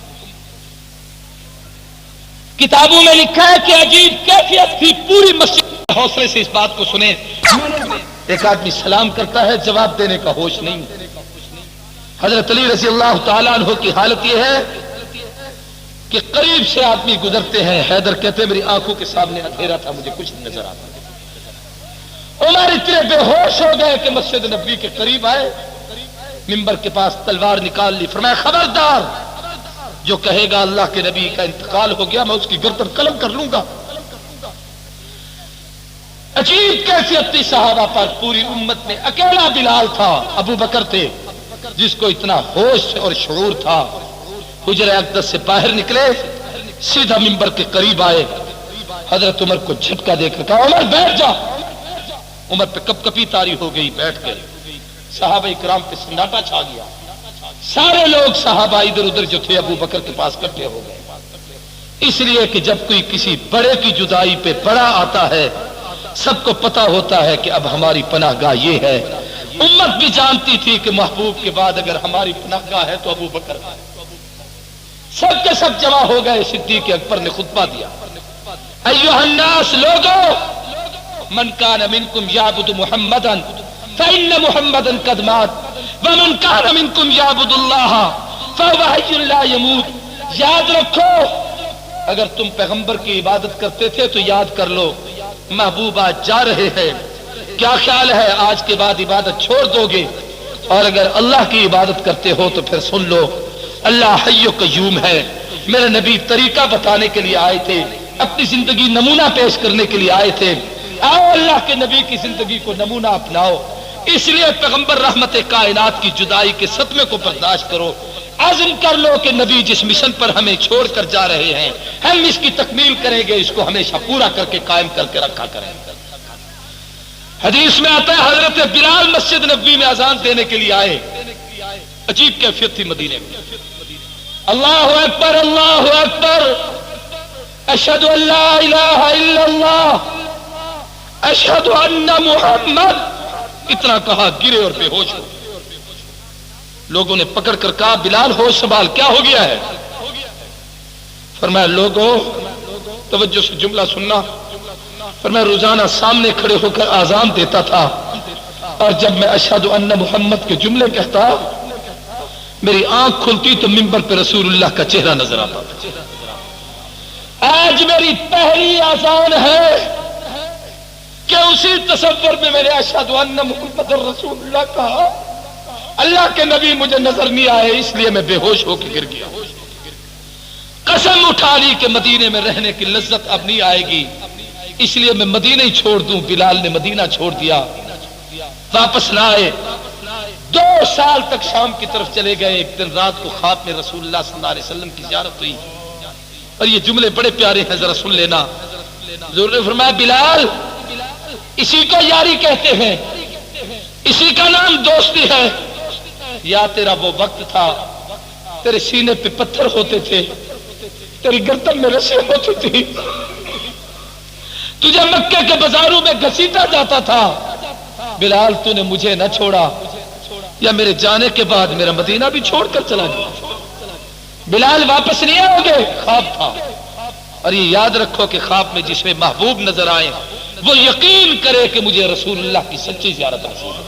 کتابوں میں لکھا ہے کہ عجیب کیفیت تھی پوری مسجد حوصلے سے اس بات کو سنیں. ایک آدمی سلام کرتا ہے جواب دینے کا ہوش نہیں. حضرت علی رضی اللہ تعالیٰ عنہ کی حالت یہ ہے کہ قریب سے آدمی گزرتے ہیں حیدر کہتے میری آنکھوں کے سامنے اندھیرا تھا مجھے کچھ نہیں نظر آتا. عمر اتنے بے ہوش ہو گئے کہ مسجد نبوی کے قریب آئے منبر کے پاس تلوار نکال لی فرمایا خبردار جو کہے گا اللہ کے نبی کا انتقال ہو گیا میں اس کی گردن قلم کر لوں گا. عجیب کیفیت تھی صحابہ پر پوری امت میں اکیلا بلال تھا ابو بکر تھے جس کو اتنا ہوش اور شعور تھا. حجرہ اقدس سے باہر نکلے سیدھا منبر کے قریب آئے حضرت عمر کو جھٹکا دے کر کہا عمر بیٹھ جا. عمر پہ کپ کپی طاری ہو گئی بیٹھ گئے. صحابہ کرام پہ سناٹا چھا گیا. سارے لوگ صحابہ ادھر ادھر جو تھے ابو بکر کے پاس اکٹھے ہو گئے. اس لیے کہ جب کوئی کسی بڑے کی جدائی پہ بڑا آتا ہے سب کو پتا ہوتا ہے کہ اب ہماری پناہ گاہ یہ ہے. امت بھی جانتی تھی کہ محبوب کے بعد اگر ہماری پناہ گاہ ہے تو ابو بکر ہے. سب کے سب جمع ہو گئے. صدیق اکبر نے خطبہ دیا ایھا الناس لوگوں من کان منکم یعبد محمدا فإن محمدا قد مات ومن کان منکم یعبد اللہ فهو حی لا يموت. یاد رکھو اگر تم پیغمبر کی عبادت کرتے تھے تو یاد کر لو محبوب آج جا رہے ہیں. کیا خیال ہے آج کے بعد عبادت چھوڑ دو گے اور اگر اللہ کی عبادت کرتے ہو تو پھر سن لو اللہ حی و قیوم ہے. میرے نبی طریقہ بتانے کے لیے آئے تھے اپنی زندگی نمونہ پیش کرنے کے لیے آئے تھے. آؤ اللہ کے نبی کی زندگی کو نمونہ اپناؤ. اس لیے پیغمبر رحمت کائنات کی جدائی کے صدمے کو برداشت کرو. عزم کر لو کہ نبی جس مشن پر ہمیں چھوڑ کر جا رہے ہیں ہم اس کی تکمیل کریں گے اس کو ہمیشہ پورا کر کے قائم کر کے رکھا کریں گے. حدیث میں آتا ہے حضرت بلال مسجد نبوی میں اذان دینے کے لیے آئے. عجیب کیفیت تھی مدینے میں. اللہ اکبر اللہ اکبر، اشہد ان لا الہ الا اللہ، اشہد ان محمد، اتنا کہا گرے اور بے ہوش ہو۔ لوگوں نے پکڑ کر کہا بلال ہوش سنبھال، کیا ہو گیا ہے؟ فرمایا لوگوں توجہ سے جملہ سننا، فرمایا روزانہ سامنے کھڑے ہو کر اذان دیتا تھا، اور جب میں اشہد ان محمد کے جملے کہتا میری آنکھ کھلتی تو منبر پہ رسول اللہ کا چہرہ نظر آتا تھا۔ آج میری پہلی اذان ہے کہ اسی تصور میں میرے اشہد ان محمد رسول اللہ کہا، اللہ کے نبی مجھے نظر نہیں آئے اس لیے میں بے ہوش ہو کے گر گیا۔ قسم اٹھا لی کہ مدینے میں رہنے کی لذت اب نہیں آئے گی، اس لیے میں مدینہ ہی چھوڑ دوں۔ بلال نے مدینہ چھوڑ دیا، واپس نہ آئے۔ 2 سال تک شام کی طرف چلے گئے۔ ایک دن رات کو خواب میں رسول اللہ صلی اللہ علیہ وسلم کی زیارت ہوئی، اور یہ جملے بڑے پیارے ہیں، ذرا سن لینا۔ حضور نے فرمایا بلال، اسی کو یاری کہتے ہیں، اسی کا نام دوستی ہے۔ یا تیرا وہ وقت تھا تیرے سینے پہ پتھر ہوتے تھے، تیری گردن میں رسی ہوتی تھی، تجھے مکے کے بازاروں میں گھسیٹا جاتا تھا۔ بلال تو نے مجھے نہ چھوڑا، یا میرے جانے کے بعد میرا مدینہ بھی چھوڑ کر چلا گیا۔ بلال واپس نہیں آؤ گے، خواب تھا۔ اور یہ یاد رکھو کہ خواب میں جس میں محبوب نظر آئے وہ یقین کرے کہ مجھے رسول اللہ کی سچی زیارت حاصل ہے۔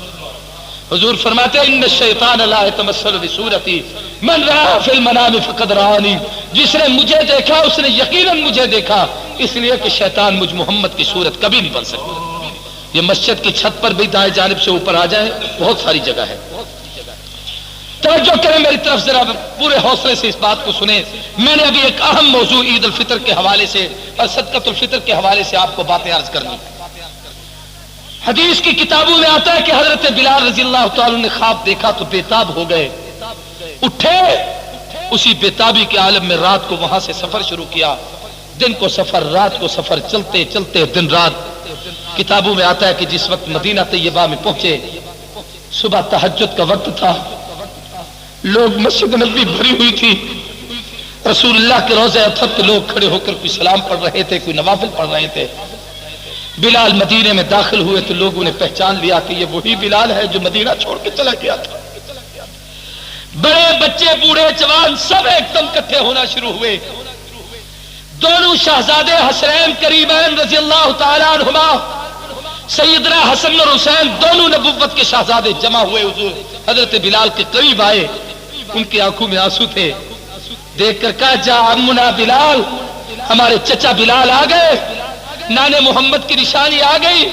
حضور فرماتے ہیں ان الشیطان لا یتمثل بصورتی من رآ فی المنام فقد رآنی، جس نے مجھے دیکھا اس نے یقیناً مجھے دیکھا، اس لیے کہ شیطان مجھ محمد کی صورت کبھی نہیں بن سکتا۔ یہ مسجد کی چھت پر بھی دائیں جانب سے اوپر آ جائیں، بہت ساری جگہ ہے۔ توجہ کریں میری طرف، ذرا پورے حوصلے سے اس بات کو سنیں۔ میں نے ابھی ایک اہم موضوع عید الفطر کے حوالے سے اور صدقۃ الفطر کے حوالے سے آپ کو باتیں عرض کرنی۔ حدیث کی کتابوں میں آتا ہے کہ حضرت بلال رضی اللہ تعالی نے خواب دیکھا تو بےتاب ہو گئے، اٹھے، اسی بےتابی کے عالم میں رات کو وہاں سے سفر شروع کیا۔ دن کو سفر، رات کو سفر، چلتے چلتے دن رات۔ کتابوں میں آتا ہے کہ جس وقت مدینہ طیبہ میں پہنچے صبح تہجد کا وقت تھا، لوگ مسجد نبوی بھری ہوئی تھی، رسول اللہ کے روضہ اطہر کے لوگ کھڑے ہو کر کوئی سلام پڑھ رہے تھے، کوئی نوافل پڑھ رہے تھے۔ بلال مدینے میں داخل ہوئے تو لوگوں نے پہچان لیا کہ یہ وہی بلال ہے جو مدینہ چھوڑ کے چلا گیا تھا۔ بڑے بچے بوڑھے جوان سب ایک دم اکٹھے ہونا شروع ہوئے۔ دونوں شہزادے حسنین کریمین رضی اللہ تعالی عنہما، سیدنا حسن اور حسین دونوں نبوت کے شہزادے جمع ہوئے، حضور حضرت بلال کے قریب آئے، ان کی آنکھوں میں آنسو تھے۔ دیکھ کر کہا جا عمنا بلال، ہمارے چچا بلال آ گئے، نانے محمد کی نشانی آ گئی۔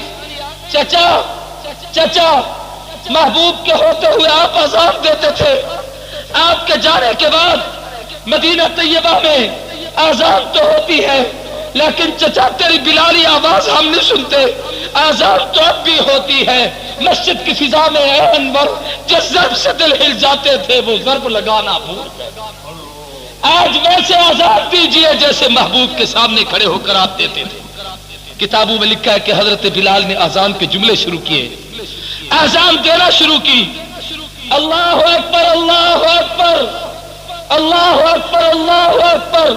چچا چچا، محبوب کے ہوتے ہوئے آپ اذان دیتے تھے، آپ کے جانے کے بعد مدینہ طیبہ میں اذان تو ہوتی ہے لیکن چچا تیری بلالی آواز ہم نہیں سنتے، اذان تو اب بھی ہوتی ہے۔ مسجد کی فضا میں اے انور جس ضرب سے دل ہل جاتے تھے وہ ضرب لگانا بھول گئے۔ آج ویسے اذان دیجیے جیسے محبوب کے سامنے کھڑے ہو کر آپ دیتے تھے۔ کتابوں میں لکھا ہے کہ حضرت بلال نے اذان کے جملے شروع کیے، اذان دینا شروع کی۔ اللہ اکبر اللہ اکبر اللہ اکبر اللہ اکبر،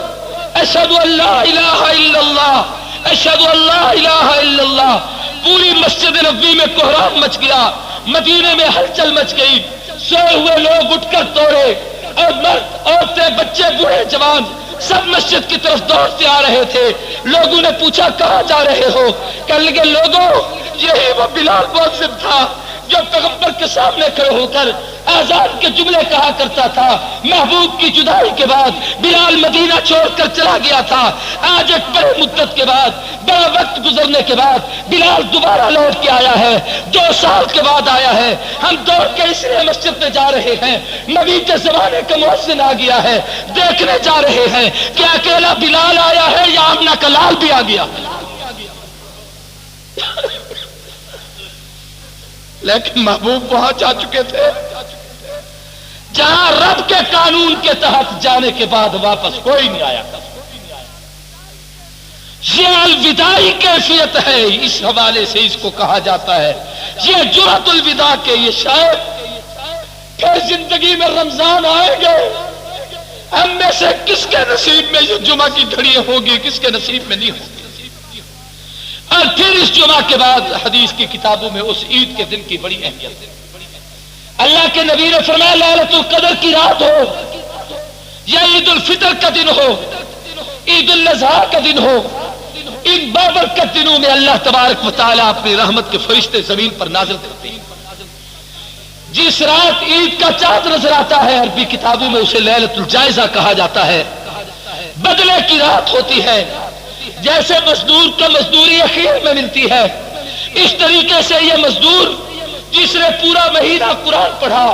اشہد ان لا الہ الا اللہ اشہد ان لا الہ الا اللہ۔ پوری مسجد نبوی میں کوہرام مچ گیا، مدینے میں ہلچل مچ گئی، سوئے ہوئے لوگ اٹھ کر دوڑے، اور مرد عورتیں بچے بوڑھے جوان سب مسجد کی طرف دوڑتے آ رہے تھے۔ لوگوں نے پوچھا کہاں جا رہے ہو؟ کہنے لگے لوگوں یہی وہ بلال مؤذن تھا جو پیغمبر کے سامنے کھڑے ہو کر اذان کے جملے کہا کرتا تھا۔ محبوب کی جدائی کے بعد بلال مدینہ چھوڑ کر چلا گیا تھا، آج ایک بڑی مدت کے بعد، بڑا وقت گزرنے کے بعد بلال دوبارہ لوٹ کے آیا ہے، 2 سال کے بعد آیا ہے۔ ہم دوڑ کے اس لیے مسجد میں جا رہے ہیں، نبی کے زمانے کا مؤذن آ گیا ہے، دیکھنے جا رہے ہیں کہ اکیلا بلال آیا ہے یا آمنہ کا لال بھی آ گیا۔ لیکن محبوب وہاں جا چکے تھے جہاں رب کے قانون کے تحت جانے کے بعد واپس کوئی نہیں آیا۔ یہ الوداعی کیفیت ہے، اس حوالے سے اس کو کہا جاتا ہے یہ جرأت الوداع کے۔ یہ شاید پھر زندگی میں رمضان آئیں گے، ہم میں سے کس کے نصیب میں یہ جمعہ کی گھڑیاں ہوگی، کس کے نصیب میں نہیں ہوگی؟ اور پھر اس جمعہ کے بعد حدیث کی کتابوں میں اس عید کے دن کی بڑی اہمیت ہے۔ اللہ کے نبی نے فرمایا لیلۃ القدر کی رات ہو یا عید الفطر کا دن ہو، عید الاضحیٰ کا دن ہو، ان بابرکت دنوں میں اللہ تبارک و تعالیٰ اپنی رحمت کے فرشتے زمین پر نازل کرتے ہیں۔ جس رات عید کا چاند نظر آتا ہے عربی کتابوں میں اسے لیلۃ الجائزہ کہا جاتا ہے، بدلے کی رات ہوتی ہے۔ جیسے مزدور کا مزدوری اخیر میں ملتی ہے، اس طریقے سے یہ مزدور جس نے پورا مہینہ قرآن پڑھا،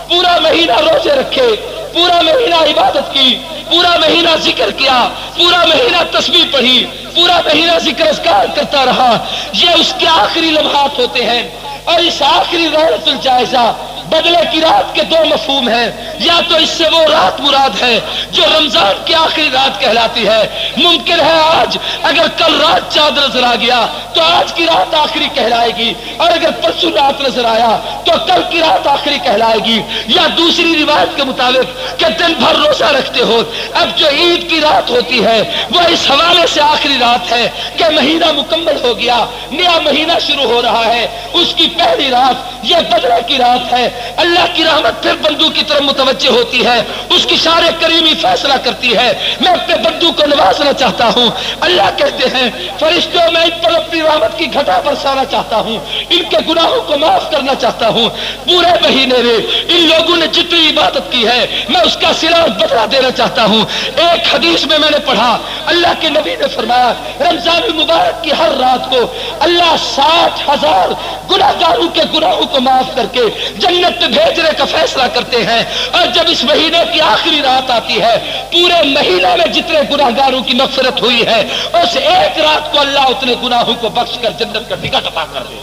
پورا مہینہ روزے رکھے، پورا مہینہ عبادت کی، پورا مہینہ ذکر کیا، پورا مہینہ تسبیح پڑھی، پورا مہینہ ذکر اذکار کرتا رہا، یہ اس کے آخری لمحات ہوتے ہیں۔ اور اس آخری لیلۃ الجائزہ بدلے کی رات کے دو مفہوم ہیں، یا تو اس سے وہ رات مراد ہے جو رمضان کی آخری رات کہلاتی ہے، ممکن ہے آج اگر کل رات چاند نظر آ گیا تو آج کی رات آخری کہلائے گی، اور اگر پرسوں رات نظر آیا تو کل کی رات آخری کہلائے گی۔ یا دوسری روایت کے مطابق کہ دن بھر روزہ رکھتے ہو، اب جو عید کی رات ہوتی ہے وہ اس حوالے سے آخری رات ہے کہ مہینہ مکمل ہو گیا، نیا مہینہ شروع ہو رہا ہے، اس کی پہلی رات یہ بدلے کی رات ہے۔ اللہ کی رحمت پھر بندوں کی طرف متوجہ ہوتی ہے، اس کی شار کریمی فیصلہ کرتی ہے، میں اپنے بندوں کو نوازنا چاہتا ہوں۔ اللہ کہتے ہیں فرشتوں میں ان پر اپنی رحمت کی گھٹا برسانا چاہتا ہوں، ان کے گناہوں کو معاف کرنا چاہتا ہوں۔ پورے مہینے میں ان لوگوں نے جتنی عبادت کی ہے میں اس کا صلہ اور بدلہ دینا چاہتا ہوں۔ ایک حدیث میں نے پڑھا اللہ کے نبی نے فرمایا رمضان المبارک کی ہر رات کو اللہ 60,000 گناہگاروں کے گناہوں کو معاف کر کے جنت میں بھیجنے کا فیصلہ کرتے ہیں۔ اور جب اس مہینے کی آخری رات آتی ہے پورے مہینے میں جتنے گناہگاروں کی مغفرت ہوئی ہے اس ایک رات کو اللہ اتنے گناہوں کو بخش کر جنت کا ٹکٹ عطا کر دے۔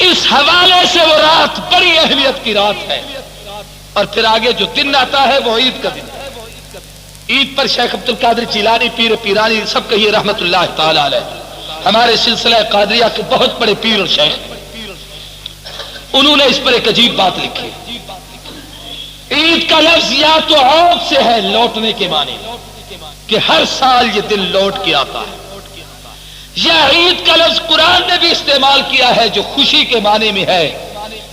اس حوالے سے وہ رات بڑی اہمیت کی رات ہے۔ اور پھر آگے جو دن آتا ہے وہ عید کا دن ہے۔ عید پر شیخ عبد القادر جیلانی پیر پیرانی سب کہیے رحمت اللہ تعالی علیہ، ہمارے سلسلہ قادریہ کے بہت بڑے پیر اور شیخ، انہوں نے اس پر ایک عجیب بات لکھی۔ عید کا لفظ یا تو عود سے ہے لوٹنے کے معنی کہ ہر سال یہ دن لوٹ کے آتا ہے، یا عید کا لفظ قرآن نے بھی استعمال کیا ہے جو خوشی کے معنی میں ہے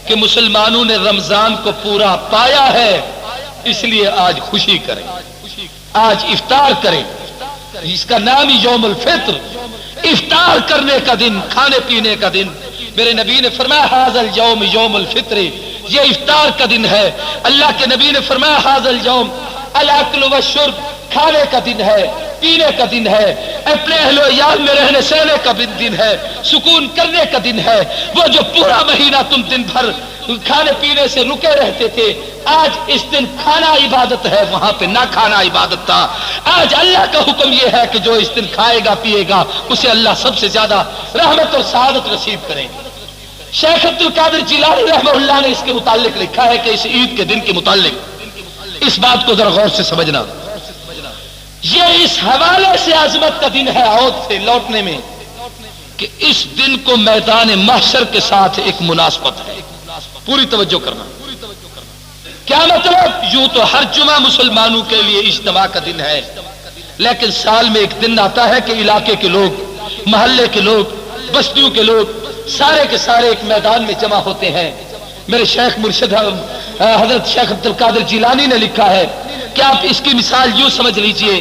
کہ مسلمانوں نے رمضان کو پورا پایا ہے اس لیے آج خوشی کریں، آج افطار کریں، اس کا نام ہی یوم الفطر، افطار کرنے کا دن، کھانے پینے کا دن۔ میرے نبی نے فرمایا ھذا الیوم یوم الفطر، یہ افطار کا دن ہے۔ اللہ کے نبی نے فرمایا ھذا الیوم الاکل والشرب، کھانے کا دن ہے، پینے کا دن ہے، اپنے اہل و عیال میں رہنے سہنے کا دن ہے، سکون کرنے کا دن ہے۔ وہ جو پورا مہینہ تم دن بھر کھانے پینے سے رکے رہتے تھے، آج اس دن کھانا عبادت ہے، وہاں پہ نہ کھانا عبادت تھا۔ آج اللہ کا حکم یہ ہے کہ جو اس دن کھائے گا پیے گا اسے اللہ سب سے زیادہ رحمت اور سعادت نصیب کرے۔ شیخ عبد القادر جیلانی رحمہ اللہ نے اس کے متعلق لکھا ہے کہ اس عید کے دن کے متعلق اس بات کو ذرا غور سے سمجھنا، یہ اس حوالے سے عظمت کا دن ہے عود سے لوٹنے میں کہ اس دن کو میدان محشر کے ساتھ ایک مناسبت ہے، پوری توجہ کرنا۔ کیا مطلب؟ یوں تو ہر جمعہ مسلمانوں کے لیے اجتماع کا دن ہے، لیکن سال میں ایک دن آتا ہے کہ علاقے کے لوگ، محلے کے لوگ، بستیوں کے لوگ سارے کے سارے ایک میدان میں جمع ہوتے ہیں۔ میرے شیخ مرشد حضرت شیخ عبد القادر جیلانی نے لکھا ہے کہ آپ اس کی مثال یوں سمجھ لیجئے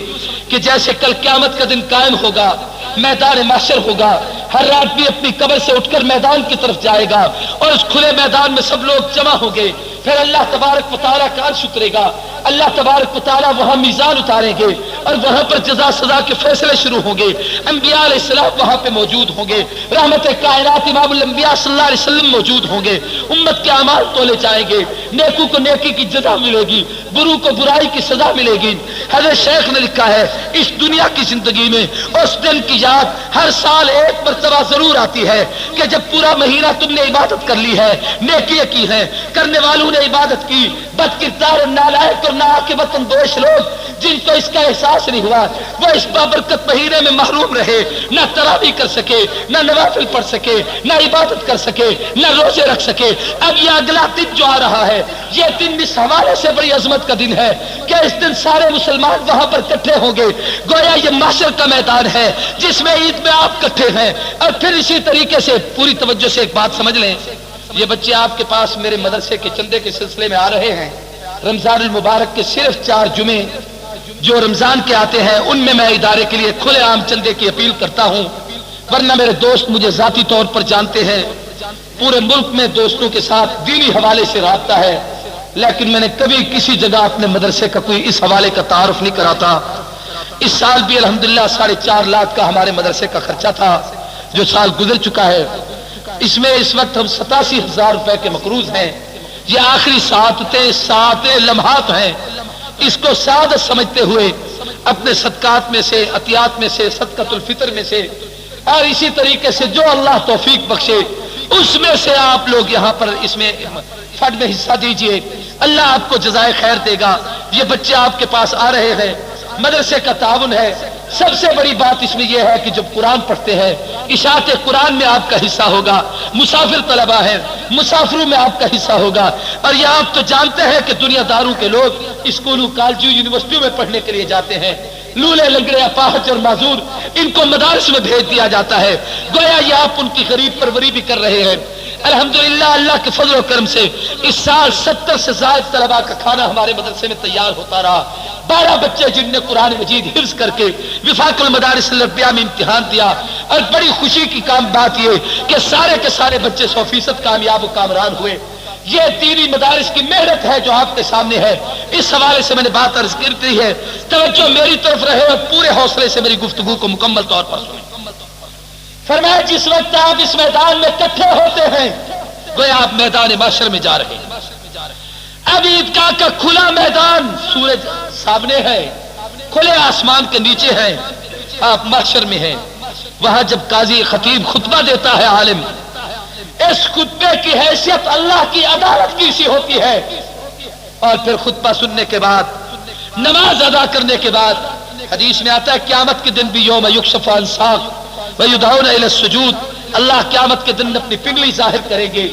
کہ جیسے کل قیامت کا دن قائم ہوگا، میدان محشر ہوگا، ہر آدمی اپنی قبر سے اٹھ کر میدان کی طرف جائے گا اور اس کھلے میدان میں سب لوگ جمع ہوں گے، پھر اللہ تبارک و تعالیٰ کا عرش اترے گا، اللہ تبارک و تعالیٰ وہاں میزان اتاریں گے اور وہاں پر جزا سزا کے فیصلے شروع ہوں گے۔ انبیاء علیہ السلام وہاں پہ موجود ہوں گے، رحمت کائنات امام الانبیاء صلی اللہ علیہ وسلم موجود ہوں گے، امت کے اعمال تولے جائیں گے، نیکو کو نیکی کی جزا ملے گی، برو کو برائی کی سزا ملے گی۔ حضرت شیخ نے لکھا ہے اس دنیا کی زندگی میں اس دن کی یاد ہر سال ایک مرتبہ ضرور آتی ہے کہ جب پورا مہینہ تم نے عبادت کر لی ہے، نیکی کی ہے، کرنے والوں نے عبادت کی، بد کردار اور نالائق اور ناعاقبت اندوش لوگ جن کو اس کا احساس نہیں ہوا وہ اس بابرکت مہینے میں محروم رہے، نہ تراویح کر سکے، نہ نوافل پڑھ سکے، نہ عبادت کر سکے، نہ روزے رکھ سکے۔ اب یہ اگلا دن جو آ رہا ہے، یہ دن اس حوالے سے بڑی عظمت کا دن ہے کہ اس دن سارے مسلمان وہاں پر اکٹھے ہوں گے، گویا یہ محشر کا میدان ہے جس میں عید میں آپ اکٹھے ہیں۔ اور پھر اسی طریقے سے پوری توجہ سے ایک بات سمجھ لیں، یہ بچے آپ کے پاس میرے مدرسے کے چندے کے سلسلے میں آ رہے ہیں۔ رمضان المبارک کے صرف 4 جمعے جو رمضان کے آتے ہیں ان میں ادارے کے لیے کھلے عام چندے کی اپیل کرتا ہوں، ورنہ میرے دوست مجھے ذاتی طور پر جانتے ہیں، پورے ملک میں دوستوں کے ساتھ دینی حوالے سے رابطہ ہے، لیکن میں نے کبھی کسی جگہ اپنے مدرسے کا کوئی اس حوالے کا تعارف نہیں کرا تھا۔ اس سال بھی الحمدللہ 4.5 لاکھ کا ہمارے مدرسے کا خرچہ تھا جو سال گزر چکا ہے۔ اس میں اس وقت ہم 87,000 روپے کے مقروض ہیں۔ یہ آخری ساعتیں لمحات ہیں، اس کو سعادت سمجھتے ہوئے اپنے صدقات میں سے، عطیات میں سے، صدقۃ الفطر میں سے، اور اسی طریقے سے جو اللہ توفیق بخشے اس میں سے آپ لوگ یہاں پر اس میں فنڈ میں حصہ دیجئے، اللہ آپ کو جزائے خیر دے گا۔ یہ بچے آپ کے پاس آ رہے ہیں، مدرسے کا تعاون ہے۔ سب سے بڑی بات اس میں یہ ہے کہ جب قرآن پڑھتے ہیں اشاعت قرآن میں آپ کا حصہ ہوگا، مسافر طلبہ ہیں مسافروں میں آپ کا حصہ ہوگا، اور یہ آپ تو جانتے ہیں کہ دنیا داروں کے لوگ اسکولوں کالجوں یونیورسٹیوں میں پڑھنے کے لیے جاتے ہیں، لولے لنگڑے اپاہج اور معذور ان کو مدارس میں بھیج دیا جاتا ہے، گویا یہ آپ ان کی غریب پروری بھی کر رہے ہیں۔ الحمدللہ اللہ کے فضل و کرم سے اس سال 70 سے زائد طلباء کا کھانا ہمارے مدرسے میں تیار ہوتا رہا۔ 12 بچے جن نے قرآن مجید حفظ کر کے وفاق المدارس الاربعہ میں امتحان دیا، اور بڑی خوشی کی بات یہ کہ سارے کے سارے بچے 100% کامیاب و کامران ہوئے۔ یہ دینی مدارس کی محنت ہے جو آپ کے سامنے ہے۔ اس حوالے سے میں نے بات عرض کی ہے، توجہ میری طرف رہے اور پورے حوصلے سے میری گفتگو کو مکمل طور پر سنیں۔ فرمایا جس وقت آپ اس میدان میں اکٹھے ہوتے ہیں گویا آپ میدان محشر میں جا رہے ہیں۔ اب عیدگاہ کا کھلا میدان، سورج سامنے ہے، کھلے آسمان کے نیچے ہے، آپ محشر میں ہیں۔ وہاں جب قاضی خطیب خطبہ دیتا ہے عالم، اس خطبے کی حیثیت اللہ کی عدالت کی سی ہوتی ہے، اور پھر خطبہ سننے کے بعد نماز ادا کرنے کے بعد حدیث میں آتا ہے قیامت کے دن بھی یوم یکشف عن ساق ویدعون الی السجود، اللہ قیامت کے دن اپنی پنگلی ظاہر کریں گے،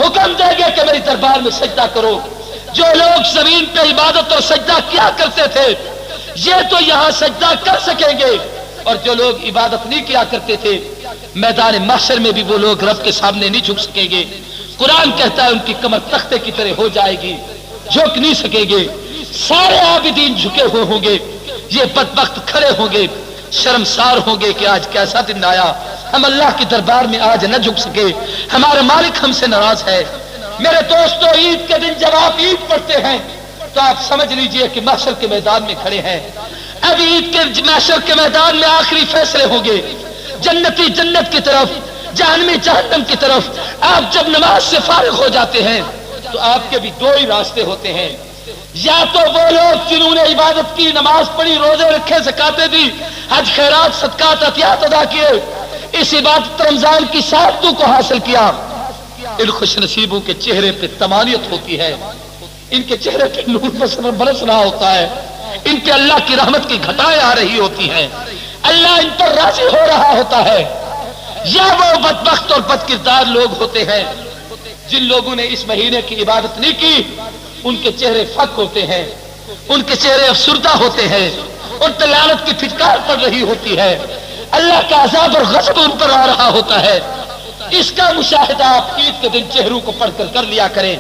حکم دیں گے کہ میری دربار میں سجدہ کرو۔ جو لوگ زمین پہ عبادت اور سجدہ کیا کرتے تھے یہ تو یہاں سجدہ کر سکیں گے، اور جو لوگ عبادت نہیں کیا کرتے تھے میدان محشر میں بھی وہ لوگ رب کے سامنے نہیں جھک سکیں گے۔ قرآن کہتا ہے ان کی کمر تختے کی طرح ہو جائے گی، جھک نہیں سکیں گے۔ سارے عابدین جھکے ہوئے ہوں گے، یہ بدبخت کھڑے ہوں گے، شرمسار ہوں گے کہ آج کیسا دن آیا، ہم اللہ کے دربار میں آج نہ جھک سکے، ہمارا مالک ہم سے ناراض ہے۔ میرے دوستو عید کے دن جب آپ عید پڑھتے ہیں تو آپ سمجھ لیجئے کہ محشر کے میدان میں کھڑے ہیں۔ اب عید کے محشر کے میدان میں آخری فیصلے ہوں گے، جنتی جنت کی طرف، جہنمی جہنم کی طرف۔ آپ جب نماز سے فارغ ہو جاتے ہیں تو آپ کے بھی 2 ہی راستے ہوتے ہیں، یا تو وہ لوگ جنہوں نے عبادت کی، نماز پڑھی، روزے رکھے، زکاتیں دی، حج خیرات صدقات عطیات ادا کیے، اس عبادت رمضان کی سعادتوں کو حاصل کیا، ان خوش نصیبوں کے چہرے پہ طمانیت ہوتی ہے، ان کے چہرے پہ نور برس رہا ہوتا ہے، ان پہ اللہ کی رحمت کی گھٹائیں آ رہی ہوتی ہیں، اللہ ان پر راضی ہو رہا ہوتا ہے۔ یا وہ بدبخت اور بدکردار لوگ ہوتے ہیں جن لوگوں نے اس مہینے کی عبادت نہیں کی، ان کے چہرے فک ہوتے ہیں، ان کے چہرے افسردہ ہوتے ہیں، ان پہ لعنت کی پھٹکار پڑ رہی ہوتی ہے، اللہ کا عذاب اور غضب ان پر آ رہا ہوتا ہے۔ اس کا مشاہدہ آپ عید کے دن چہروں کو پڑھ کر لیا کریں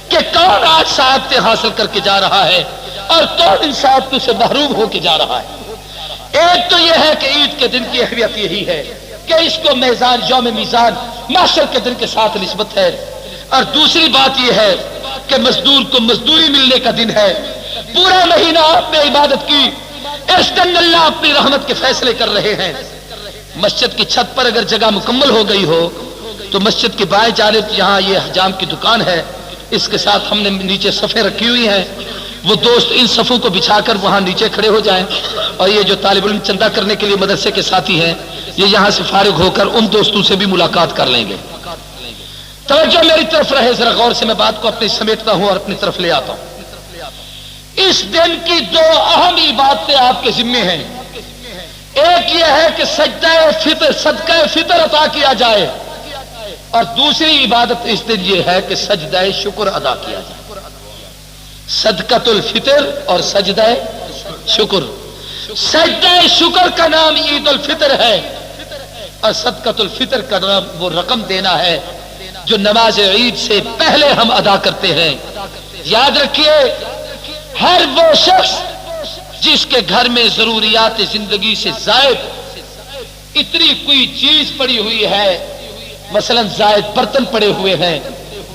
کہ کون آج سعادتیں حاصل کر کے جا رہا ہے اور کون ان سعادتوں سے محروم ہو کے جا رہا ہے۔ ایک تو یہ ہے کہ عید کے دن کی اہمیت یہی ہے کہ اس کو میزان، یوم میزان، محشر کے دن کے ساتھ نسبت ہے، اور دوسری بات یہ ہے کہ مزدور کو مزدوری ملنے کا دن ہے۔ پورا مہینہ آپ نے عبادت کی، اس دن اللہ اپنی رحمت کے فیصلے کر رہے ہیں۔ مسجد کی چھت پر اگر جگہ مکمل ہو گئی ہو تو مسجد کی بائیں جانب یہاں یہ حجام کی دکان ہے، اس کے ساتھ ہم نے نیچے صفیں رکھی ہوئی ہیں، وہ دوست ان صفوں کو بچھا کر وہاں نیچے کھڑے ہو جائیں، اور یہ جو طالب علم چندہ کرنے کے لیے مدرسے کے ساتھی ہیں یہ یہاں سے فارغ ہو کر ان دوستوں سے بھی ملاقات کر لیں گے۔ توجہ میری طرف رہے، ذرا غور سے میں بات کو اپنی سمیٹتا ہوں اور اپنی طرف لے آتا ہوں۔ اس دن کی دو اہم عبادتیں آپ کے ذمے ہیں. ایک یہ ہے کہ سجدہ فطر صدقہ فطر عطا کیا جائے، اور دوسری عبادت اس دن یہ ہے کہ سجدہ شکر ادا کیا جائے. صدقۃ الفطر اور سجدہ شکر. سجدہ شکر کا نام عید الفطر ہے، اور صدقۃ الفطر کا نام وہ رقم دینا ہے جو نماز عید سے پہلے ہم ادا کرتے ہیں. یاد رکھیے، ہر وہ شخص جس کے گھر میں ضروریات زندگی سے زائد اتنی کوئی چیز پڑی ہوئی ہے، مثلا زائد برتن پڑے ہوئے ہیں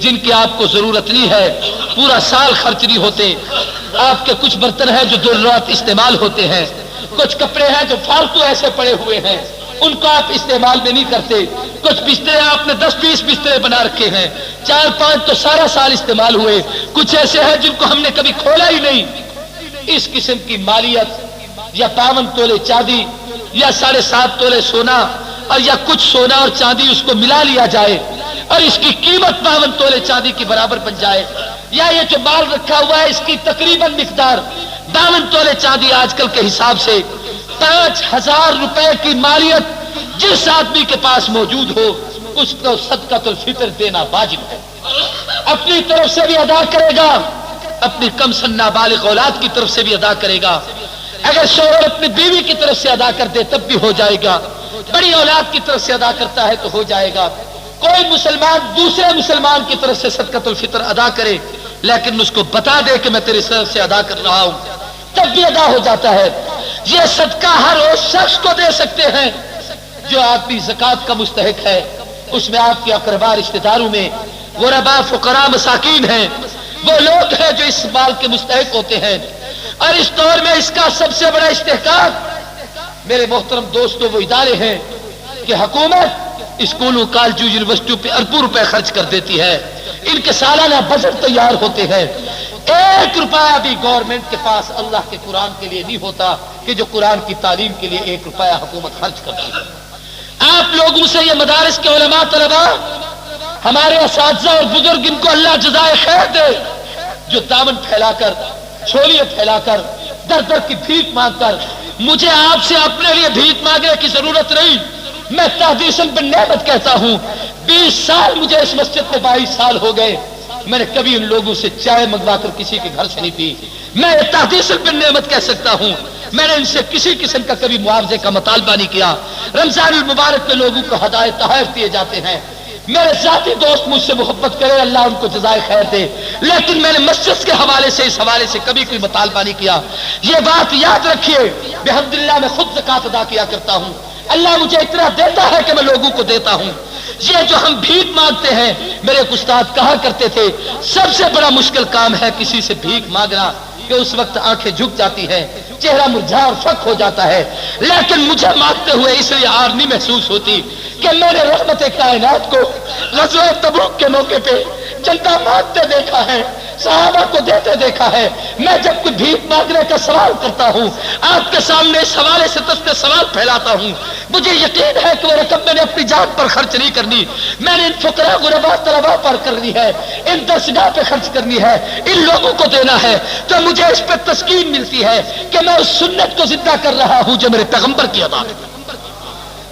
جن کی آپ کو ضرورت نہیں ہے، پورا سال خرچ نہیں ہوتے، آپ کے کچھ برتن ہیں جو ضرورت استعمال ہوتے ہیں، کچھ کپڑے ہیں جو فالتو ایسے پڑے ہوئے ہیں ان کو آپ استعمال میں نہیں کرتے، کچھ بسترے آپ نے 10-20 بسترے بنا رکھے ہیں، 4-5 تو سارا سال استعمال ہوئے، کچھ ایسے ہیں جن کو ہم نے کبھی کھولا ہی نہیں. اس قسم کی مالیت یا 52 تولے چاندی یا 7.5 تولے سونا اور یا کچھ سونا اور چاندی اس کو ملا لیا جائے اور اس کی قیمت 52 تولے چاندی کے برابر بن جائے، یا یہ جو مال رکھا ہوا ہے اس کی تقریباً مقدار 52 تولے چاندی آج کل کے حساب سے 5,000 روپے کی مالیت جس آدمی کے پاس موجود ہو اس کو صدقۃ الفطر دینا واجب ہے. اپنی طرف سے بھی ادا کرے گا، اپنی کم سن نابالغ اولاد کی طرف سے بھی ادا کرے گا، اگر شوہر اپنی بیوی کی طرف سے ادا کر دے تب بھی ہو جائے گا، بڑی اولاد کی طرف سے ادا کرتا ہے تو ہو جائے گا. کوئی مسلمان دوسرے مسلمان کی طرف سے صدقۃ الفطر ادا کرے لیکن اس کو بتا دے کہ میں تیری طرف سے ادا کر رہا ہوں تب بھی ادا ہو جاتا ہے. یہ صدقہ ہر اس شخص کو دے سکتے ہیں جو آدمی زکوٰۃ کا مستحق ہے، اس میں آپ کے اقربا رشتہ داروں میں غربا فقراء مساکین ہیں، وہ لوگ ہیں جو اس مال کے مستحق ہوتے ہیں. اور اس دور میں اس کا سب سے بڑا استحقاق میرے محترم دوستوں وہ ادارے ہیں کہ حکومت اسکولوں کالجوں یونیورسٹیوں پہ اربوں روپے خرچ کر دیتی ہے، ان کے سالانہ بجٹ تیار ہوتے ہیں، 1 روپیہ بھی گورنمنٹ کے پاس اللہ کے قرآن کے لیے نہیں ہوتا کہ جو قرآن کی تعلیم کے لیے 1 روپیہ حکومت خرچ کرتی ہے. آپ لوگوں سے یہ مدارس کے علماء طلباء ہمارے اساتذہ اور بزرگ ان کو اللہ جزائے خیر دے جو دامن پھیلا کر چھولیے پھیلا کر در در کی بھیک مانگ کر، مجھے آپ سے اپنے لیے بھیک مانگنے کی ضرورت نہیں، میں تحدیثاً بالنعمت کہتا ہوں 20 سال مجھے اس مسجد میں 22 سال ہو گئے، میں نے کبھی ان لوگوں سے چائے منگوا کر کسی کے گھر سے نہیں پی. میں تحدیثاً بالنعمت کہہ سکتا ہوں میں نے ان سے کسی قسم کا کبھی معاوضے کا مطالبہ نہیں کیا. رمضان المبارک میں لوگوں کو ہدایت تحائف دیے جاتے ہیں، میرے ذاتی دوست مجھ سے محبت کرے اللہ ان کو جزائے خیر دے، لیکن میں نے مسجد کے حوالے سے اس حوالے سے کبھی کوئی مطالبہ نہیں کیا. یہ بات یاد رکھیے، بحمداللہ میں خود زکوٰۃ ادا کیا کرتا ہوں، اللہ مجھے اتنا دیتا ہے کہ میں لوگوں کو دیتا ہوں. یہ جو ہم بھیک مانگتے ہیں، میرے استاد کہا کرتے تھے سب سے بڑا مشکل کام ہے کسی سے بھیک مانگنا، کہ اس وقت آنکھیں جھک جاتی ہیں، چہرہ مرجھا اور فک ہو جاتا ہے، لیکن مجھے مانگتے ہوئے اس لیے آر نہیں محسوس ہوتی کہ میں نے رحمت کائنات کو غزوہ تبوک کے موقع پہ چندہ مانگتے دیکھا ہے، صحابہ کو دیتے دیکھا ہے. میں جب کوئی بھیک مانگنے کا سوال کرتا ہوں آپ کے سامنے اس حوالے سے دستے سوال پھیلاتا ہوں، مجھے یقین ہے کہ وہ رقم میں نے اپنی جان پر خرچ نہیں کرنی، میں نے ان فقراء غرباء طلباء پر کرنی ہے، ان درسگاہ پہ خرچ کرنی ہے، ان لوگوں کو دینا ہے، تو مجھے اس پہ تسکین ملتی ہے کہ میں اس سنت کو زندہ کر رہا ہوں جو میرے پیغمبر کی ادا ہے.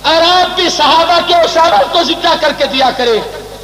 اور آپ بھی صحابہ کے اس عمل کو زندہ کر کے دیا کرے.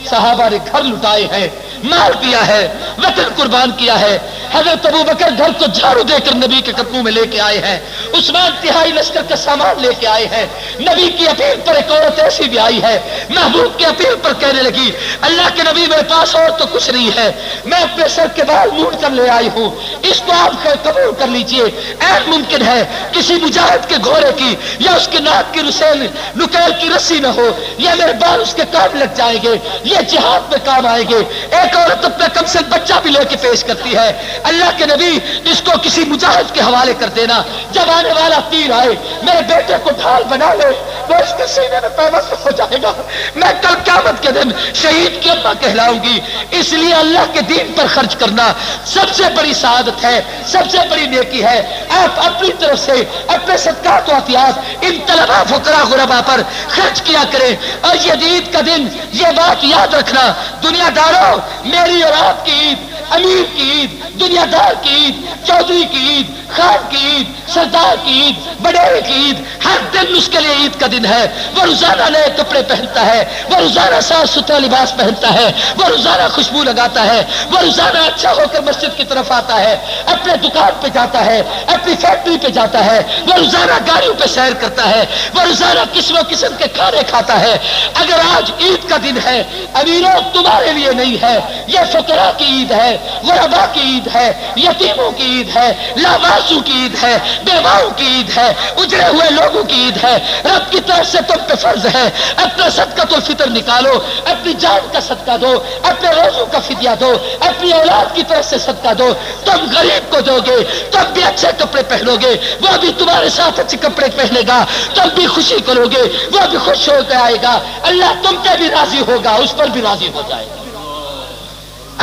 صحابہ نے گھر لٹائے ہیں، مال دیا ہے، وطن قربان کیا ہے. حضرت ابوبکر گھر کو جھاڑو دے کر نبی کے قدموں میں لے کے آئے ہیں، عثمان تہائی لشکر کا سامان لے کے آئے ہیں. نبی کی اپیل پر ایک عورت ایسی بھی آئی ہے، محبوب کی اپیل پر کہنے لگی اللہ کے نبی میرے پاس اور تو کچھ نہیں ہے، میں اپنے سر کے بال موڑ کر لے آئی ہوں، اس کو آپ قبول کر لیجئے. ایسا ممکن ہے کسی مجاہد کے گھوڑے کی یا اس کے ناک کی رسین نکیل کی رسی نہ ہو، یا میرے بال اس کے کام لگ جائیں گے، یہ جہاد میں کام آئیں گے. ایک عورت اپنا کم سے بچہ بھی لے کے پیش کرتی ہے، اللہ کے نبی اس کو کسی مجاہد کے حوالے کر دینا، جب آنے والا تیر آئے میرے بیٹے کو ڈھال بنا لے وہ اس کے سینے میں پیوست ہو جائے گا، میں کل قیامت کے دن شہید کی اماں کہلاؤں گی. اس لیے اللہ کے دین پر خرچ کرنا سب سے بڑی سعادت ہے، سب سے بڑی نیکی ہے. آپ اپنی طرف سے اپنے صدقات و عطیات ان طلباء فقراء غرباء پر خرچ کیا کریں. اور یہ عید کا دن یہ بات یاد رکھنا، دنیا داروں میری اور آپ کی عید، امیر کی عید،
دنیا دار کی عید، چودھری کی عید، خان کی عید، سردار کی عید، بڈیرے کی عید، ہر دن اس کے لیے عید کا دن ہے۔ وہ روزانہ نئے کپڑے پہنتا ہے، وہ روزانہ صاف ستھرا لباس پہنتا ہے، وہ روزانہ خوشبو لگاتا ہے، وہ روزانہ اچھا ہو کر مسجد کی طرف آتا ہے، اپنے دکان پہ جاتا ہے، اپنی فیکٹری پہ جاتا ہے، وہ روزانہ گاڑیوں پہ سیر کرتا ہے، وہ روزانہ قسم و قسم کے کھانے کھاتا ہے۔ اگر آج عید کا دن ہے، امیروں تمہارے لیے نہیں ہے، یہ فقراء کی عید ہے، غرباء کی عید ہے، یتیموں کی عید ہے، لاوارثوں کی عید ہے، بیواؤں کی عید ہے، اجڑے ہوئے لوگوں کی عید ہے۔ رب کی طرف سے تم پہ فرض ہے، اپنا صدقۃ الفطر نکالو، اپنی جان کا صدقہ دو، اپنے روزوں کا فدیہ دو، اپنی اولاد کی طرف سے صدقہ دو۔ تم غریب کو دو گے، تم بھی اچھے کپڑے پہنو گے، وہ بھی تمہارے ساتھ اچھے کپڑے پہنے گا، تم بھی خوشی کرو گے، وہ بھی خوش ہو کے آئے گا، اللہ تم پہ بھی راضی ہوگا، اس پر بھی راضی ہو جائے گا۔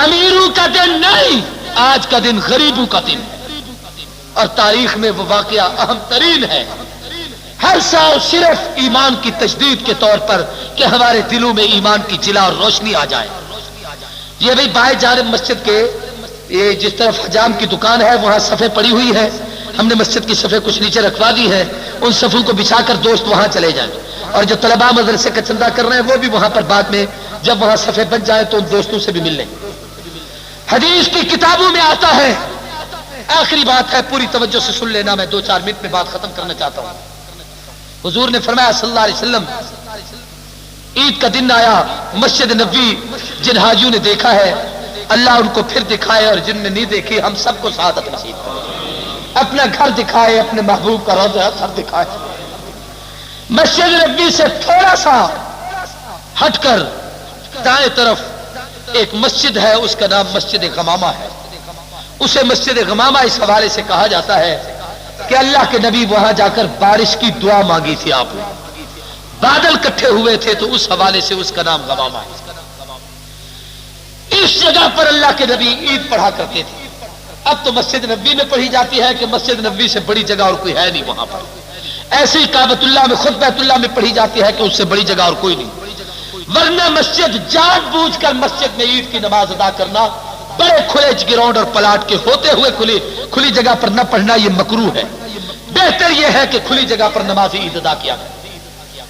امیروں کا دن نہیں، آج کا دن غریبوں کا دن ہے، اور تاریخ میں وہ واقعہ اہم ترین ہے۔ ہر سال صرف ایمان کی تجدید کے طور پر کہ ہمارے دلوں میں ایمان کی جلا اور روشنی آ جائے۔ یہ بھی بائیں جانب مسجد کے یہ جس طرف حجام کی دکان ہے وہاں صفیں پڑی ہوئی ہے، ہم نے مسجد کی صفیں کچھ نیچے رکھوا دی ہے، ان صفوں کو بچھا کر دوست وہاں چلے جائیں، اور جو طلباء مدرسے کا چندہ کر رہے ہیں وہ بھی وہاں پر بعد میں جب وہاں صفیں بن جائیں تو ان دوستوں سے بھی مل لیں۔ حدیث کی کتابوں میں آتا ہے، آخری بات ہے، پوری توجہ سے سن لینا، میں 2-4 منٹ میں بات ختم کرنا چاہتا ہوں۔ حضور نے فرمایا صلی اللہ علیہ وسلم، عید کا دن آیا، مسجد نبوی جن حاجیوں نے دیکھا ہے اللہ ان کو پھر دکھائے، اور جن نے نہیں دیکھی ہم سب کو سعادت نصیب کرے، اپنا گھر دکھائے، اپنے محبوب کا روضہ سر دکھائے۔ مسجد نبوی سے تھوڑا سا ہٹ کر دائیں طرف ایک مسجد ہے، اس کا نام مسجد غمامہ ہے۔ اسے مسجد غمامہ اس حوالے سے کہا جاتا ہے کہ اللہ کے نبی وہاں جا کر بارش کی دعا مانگی تھی، آپ نے بادل کٹھے ہوئے تھے تو اس حوالے سے اس کا نام غمامہ ہے۔ اس جگہ پر اللہ کے نبی عید پڑھا کرتے تھے۔ اب تو مسجد نبوی میں پڑھی جاتی ہے کہ مسجد نبوی سے بڑی جگہ اور کوئی ہے نہیں وہاں پر، ایسے ہی کعبۃ اللہ میں خود بیت اللہ میں پڑھی جاتی ہے کہ اس سے بڑی جگہ اور کوئی نہیں، ورنہ مسجد جان بوجھ کر مسجد میں عید کی نماز ادا کرنا، بڑے کھلے گراؤنڈ اور پلاٹ کے ہوتے ہوئے کھلی جگہ پر نہ پڑھنا یہ مکروہ ہے۔ بہتر یہ ہے کہ کھلی جگہ پر نماز عید ادا کیا جائے۔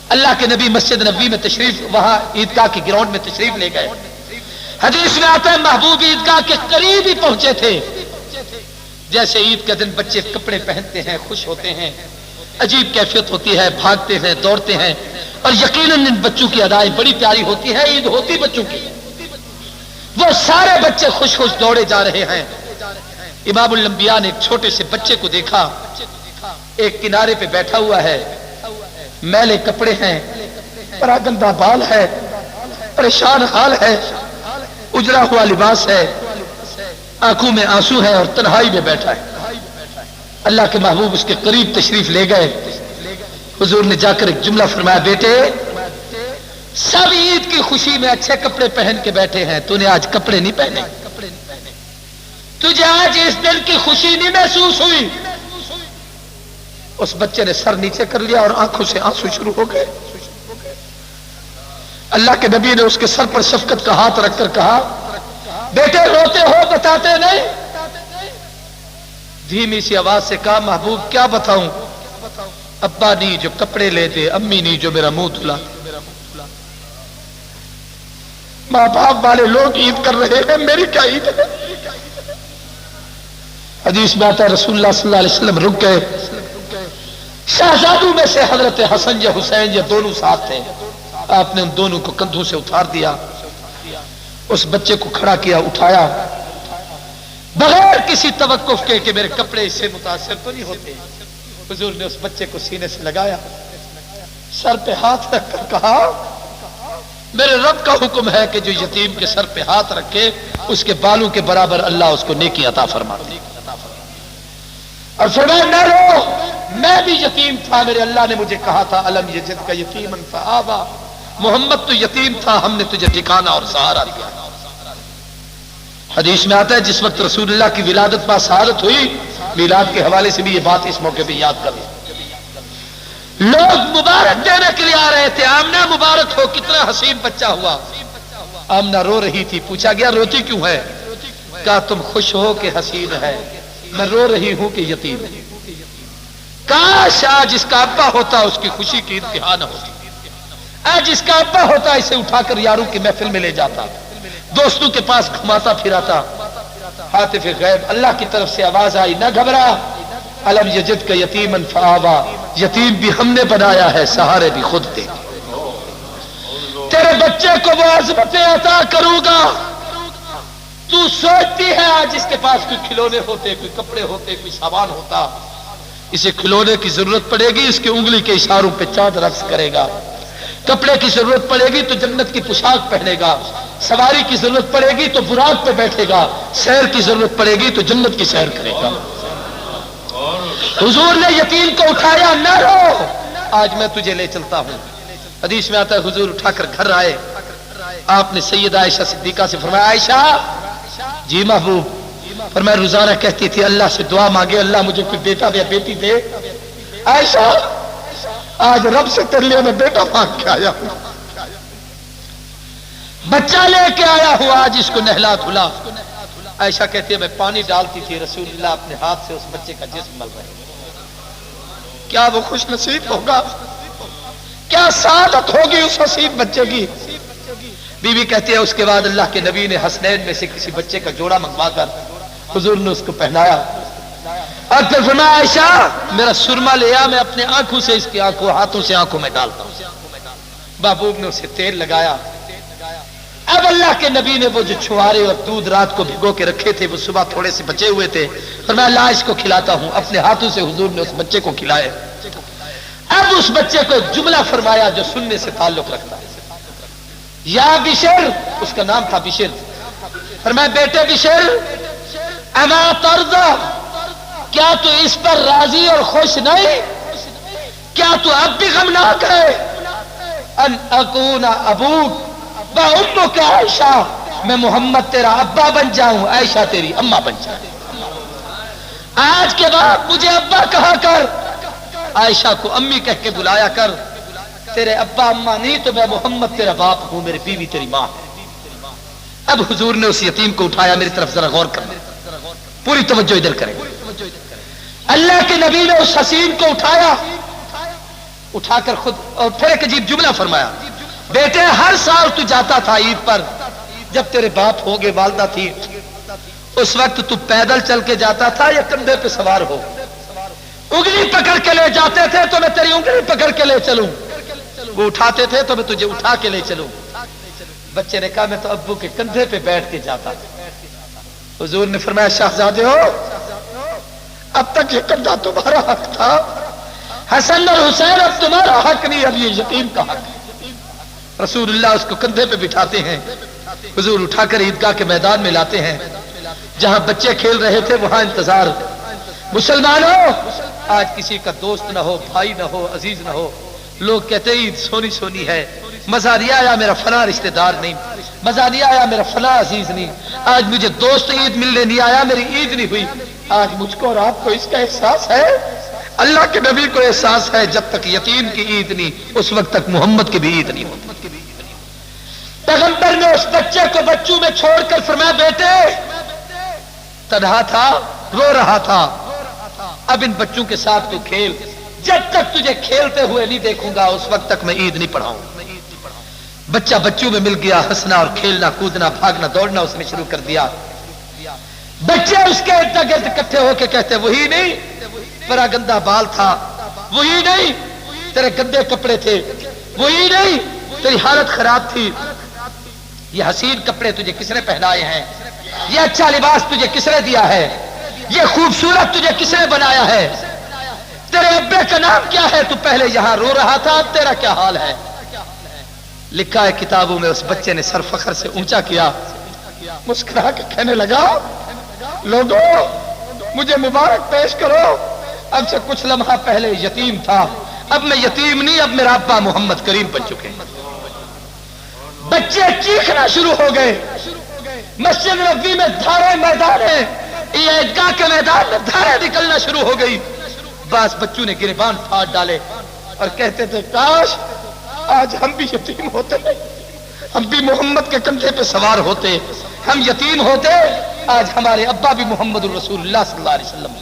اللہ کے نبی مسجد نبوی میں تشریف، وہاں عیدگاہ کے گراؤنڈ میں تشریف لے گئے۔ حدیث میں آتا ہے محبوب عیدگاہ کے قریب ہی پہنچے تھے، جیسے عید کے دن بچے کپڑے پہنتے ہیں، خوش ہوتے ہیں، عجیب کیفیت ہوتی ہے، بھاگتے ہیں، دوڑتے ہیں، اور یقیناً ان بچوں کی ادائی بڑی پیاری ہوتی ہے، عید ہوتی بچوں کی، وہ سارے بچے خوش خوش دوڑے جا رہے ہیں۔ امام الانبیاء نے ایک چھوٹے سے بچے کو دیکھا، ایک کنارے پہ بیٹھا ہوا ہے، میلے کپڑے ہیں، پراگندہ بال ہے، پریشان حال ہے، اجڑا ہوا لباس ہے، آنکھوں میں آنسو ہے اور تنہائی میں بیٹھا ہے۔ اللہ کے محبوب اس کے قریب تشریف لے گئے۔ حضور نے جا کر ایک جملہ فرمایا، بیٹے سب عید کی خوشی میں اچھے کپڑے پہن کے بیٹھے ہیں، تو نے آج کپڑے نہیں پہنے، تجھے آج اس دن کی خوشی نہیں محسوس ہوئی۔ اس بچے نے سر نیچے کر لیا اور آنکھوں سے آنسو شروع ہو گئے۔ اللہ کے نبی نے اس کے سر پر شفقت کا ہاتھ رکھ کر کہا، بیٹے روتے ہو بتاتے نہیں؟ دھیمی سی آواز سے کہا، محبوب کیا بتاؤں، ابا نہیں جو کپڑے لے دے، امی نہیں جو میرا منہ دھلا۔ ماں باپ والے لوگ عید کر رہے ہیں، میری کیا عید ہے؟ حدیث میں آتا ہے رسول اللہ صلی اللہ علیہ وسلم رک گئے۔ شہزادوں میں سے حضرت حسن یا حسین یا دونوں ساتھ تھے، آپ نے ان دونوں کو کندھوں سے اتار دیا، اس بچے کو کھڑا کیا، اٹھایا، بغیر کسی توقف کے کہ میرے کپڑے اس سے متاثر تو نہیں ہوتے۔ حضور نے اس بچے کو سینے سے لگایا، سر پہ ہاتھ رکھ کر کہا، میرے رب کا حکم ہے کہ جو یتیم کے سر پہ ہاتھ رکھے اس کے بالوں کے برابر اللہ اس کو نیکی عطا فرماتے۔ اور فرمایا نہ رو، میں بھی یتیم تھا، میرے اللہ نے مجھے کہا تھا الم یجد کا یتیما فآویٰ، محمد تو یتیم تھا، ہم نے تجھے ٹھکانہ اور سہارا دیا۔ حدیث میں آتا ہے جس وقت رسول اللہ کی ولادت با سعادت ہوئی، میلاد کے حوالے سے بھی یہ بات اس موقع پہ یاد کر لیں، لوگ مبارک دینے کے لیے آ رہے تھے، آمنہ مبارک ہو، کتنا حسین بچہ ہوا۔ آمنہ رو رہی تھی، پوچھا گیا روتی کیوں ہے؟ کہا تم خوش ہو کہ حسین ہے، میں رو رہی ہوں کہ یتیم ہے۔ کاش آج اس کا ابا ہوتا اس کی خوشی کی انتہا نہ ہوتی، آج اس کا ابا ہوتا اسے اٹھا کر یاروں کی محفل میں لے جاتا، دوستوں کے پاس گھماتا پھراتا۔ حاطف غیب اللہ کی طرف سے آواز آئی، نہ گھبرا، الم یجد کا یتیمن فآوا، یتیم بھی ہم نے بنایا ہے، سہارے بھی خود دے، تیرے بچے کو وہ عظمتیں عطا کروں گا۔ تو سوچتی ہے آج اس کے پاس کوئی کھلونے ہوتے، کوئی کپڑے ہوتے، کوئی سامان ہوتا، اسے کھلونے کی ضرورت پڑے گی اس کی انگلی کے اشاروں پہ چاند رقص کرے گا، کپڑے کی ضرورت پڑے گی تو جنت کی پوشاک پہنے گا، سواری کی ضرورت پڑے گی تو براق پہ بیٹھے گا، سیر کی ضرورت پڑے گی تو جنت کی سیر کرے گا۔ حضور نے یتیم کو اٹھایا، نہ رو، آج میں تجھے لے چلتا ہوں۔ حدیث میں آتا ہے حضور اٹھا کر گھر آئے، آپ نے سیدہ عائشہ صدیقہ سے فرمایا، عائشہ جی محبوب، فرمایا روزانہ کہتی تھی اللہ سے دعا مانگے اللہ مجھے کوئی بیٹا یا بیٹی دے۔ عائشہ آج رب سے تیرے لیے میں بیٹا مانگ کے آیا ہوں، بچہ لے کے آیا ہوں، آج اس کو نہلا دھلا۔ عائشہ کہتی ہے میں پانی ڈالتی تھی، رسول اللہ اپنے ہاتھ سے اس بچے کا جسم مل رہے، کیا وہ خوش نصیب ہوگا، کیا سعادت ہوگی اس حسین بچے کی۔ بی بی کہتی ہے اس کے بعد اللہ کے نبی نے حسنین میں سے کسی بچے کا جوڑا منگوا کر حضور نے اس کو پہنایا، اور پھر فرمایا عائشہ میرا سرما لیا، میں اپنے آنکھوں سے اس کی آنکھوں، ہاتھوں سے آنکھوں میں ڈالتا ہوں۔ محبوب نے اسے تیل لگایا، اب اللہ کے نبی نے وہ جو چھوارے اور دودھ رات کو بھگو کے رکھے تھے وہ صبح تھوڑے سے بچے ہوئے تھے، فرمایا لا اس کو کھلاتا ہوں، اپنے ہاتھوں سے حضور نے اس بچے کو کھلائے۔ اب اس بچے کو ایک جملہ فرمایا جو سننے سے تعلق رکھتا ہے، یا بشر، اس کا نام تھا بشر، فرمایا بیٹے بشر اما ترضى، کیا تو اس پر راضی اور خوش نہیں، کیا تو اب بھی غمناک ہے، ان اکون ابوک و امک عائشہ، میں محمد تیرا ابا بن جاؤں، عائشہ تیری اماں بن جائے، آج کے بعد مجھے ابا کہا کر، عائشہ کو امی کہہ کے بلایا کر، تیرے ابا اماں نہیں تو میں محمد تیرا باپ ہوں، میری بیوی تیری ماں ہے۔ اب حضور نے اس یتیم کو اٹھایا، میری طرف ذرا غور کرنا، پوری توجہ ادھر کریں، اللہ کے نبی نے اس حسین کو اٹھایا، اٹھا کر خود، اور پھر ایک عجیب جملہ فرمایا، بیٹے ہر سال تو جاتا تھا عید پر، جب تیرے باپ ہو گئے والدہ تھی، اس وقت تو پیدل چل کے جاتا تھا یا کندھے پہ سوار ہو، انگلی پکڑ کے لے جاتے تھے تو میں تیری انگلی پکڑ کے لے چلوں، وہ اٹھاتے تھے تو میں تجھے اٹھا کے لے چلوں۔ بچے نے کہا میں تو ابو کے کندھے پہ بیٹھ کے جاتا تھا۔ حضور نے فرمایا شہزادے ہو، اب تک یہ کندھا تمہارا حق تھا، حسن اور حسین اب تمہارا حق نہیں، اب یہ یتیم کا حق ہے۔ رسول اللہ اس کو کندھے پہ بٹھاتے ہیں، حضور اٹھا کر عیدگاہ کے میدان میں لاتے ہیں، جہاں بچے کھیل رہے تھے وہاں انتظار۔ مسلمانوں آج کسی کا دوست نہ ہو، بھائی نہ ہو، عزیز نہ ہو، لوگ کہتے عید سونی سونی ہے، مزہ نہیں آیا میرا فلاں رشتہ دار نہیں، مزہ نہیں آیا میرا فلاں عزیز نہیں، آج مجھے دوست عید ملنے نہیں آیا، میری عید نہیں ہوئی۔ آج مجھ کو اور آپ کو اس کا احساس ہے، اللہ کے نبی کو احساس ہے، جب تک یتیم کی عید نہیں اس وقت تک محمد کی بھی عید نہیں ہوتی۔ پیغمبر نے اس بچے کو بچوں میں چھوڑ کر فرمایا بیٹے، تنہا تھا، رو رہا تھا، اب ان بچوں کے ساتھ تو کھیل، جب تک تجھے کھیلتے ہوئے نہیں دیکھوں گا اس وقت تک میں عید نہیں پڑھاؤں۔ بچہ بچوں میں مل گیا، ہنسنا اور کھیلنا، کودنا، بھاگنا، دوڑنا اس نے شروع کر دیا۔ بچے اس کے ارد گرد اکٹھے ہو کے کہتے وہی نہیں تیرا گندا بال تھا، وہی نہیں تیرے گندے کپڑے تھے، وہی نہیں تیری حالت خراب تھی، یہ حسین کپڑے تجھے کس نے پہنائے ہیں، یہ اچھا لباس تجھے کس نے دیا ہے، یہ خوبصورت تجھے کس نے بنایا ہے، تیرے ابے کا نام کیا ہے، تو پہلے یہاں رو رہا تھا، اب تیرا کیا حال ہے۔ لکھا ہے کتابوں میں اس بچے نے سر فخر سے اونچا کیا، مسکرا کے کہنے لگا لوگوں مجھے مبارک پیش کرو، اب سے کچھ لمحہ پہلے یتیم تھا، اب میں یتیم نہیں، اب میرا ابا محمد کریم بن چکے ہیں۔ بچے چیخنا شروع ہو گئے، مسجد نبوی میں دھارے میدان ہیں، عیدگاہ کے میدان میں دھارے نکلنا شروع ہو گئی۔ بعض بچوں نے گریبان پھاڑ ڈالے اور کہتے تھے کاش آج ہم بھی یتیم ہوتے، ہم بھی محمد کے کندھے پہ سوار ہوتے، ہم یتیم ہوتے آج ہمارے ابا بھی محمد الرسول اللہ صلی اللہ علیہ وسلم.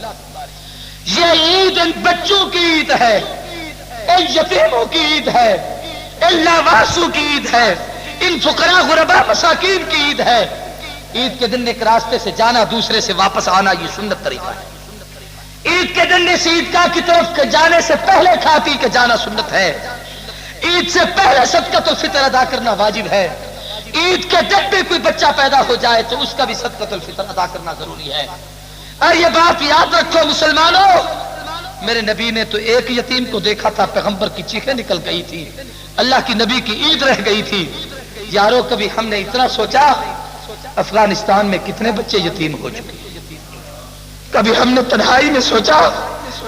یہ عید ان بچوں کی عید ہے، ان یتیموں کی عید ہے، ان لاوارثوں کی عید ہے، ان فقراء غرباء مساکین کی عید ہے. عید کے دن ایک راستے سے جانا، دوسرے سے واپس آنا، یہ سنت طریقہ ہے. عید کے دن اس عیدگاہ کی طرف جانے سے پہلے کھا پی کے جانا سنت ہے. عید سے پہلے صدقۃ الفطر ادا کرنا واجب ہے. عید کے دن بھی کوئی بچہ پیدا ہو جائے تو اس کا بھی صدقۃ الفطر ادا کرنا ضروری ہے. اور یہ بات یاد رکھو مسلمانوں، میرے نبی نے تو ایک یتیم کو دیکھا تھا، پیغمبر کی چیخیں نکل گئی تھی، اللہ کی نبی کی عید رہ گئی تھی. یارو کبھی ہم نے اتنا سوچا افغانستان میں کتنے بچے یتیم ہو چکے؟ کبھی ہم نے تنہائی میں سوچا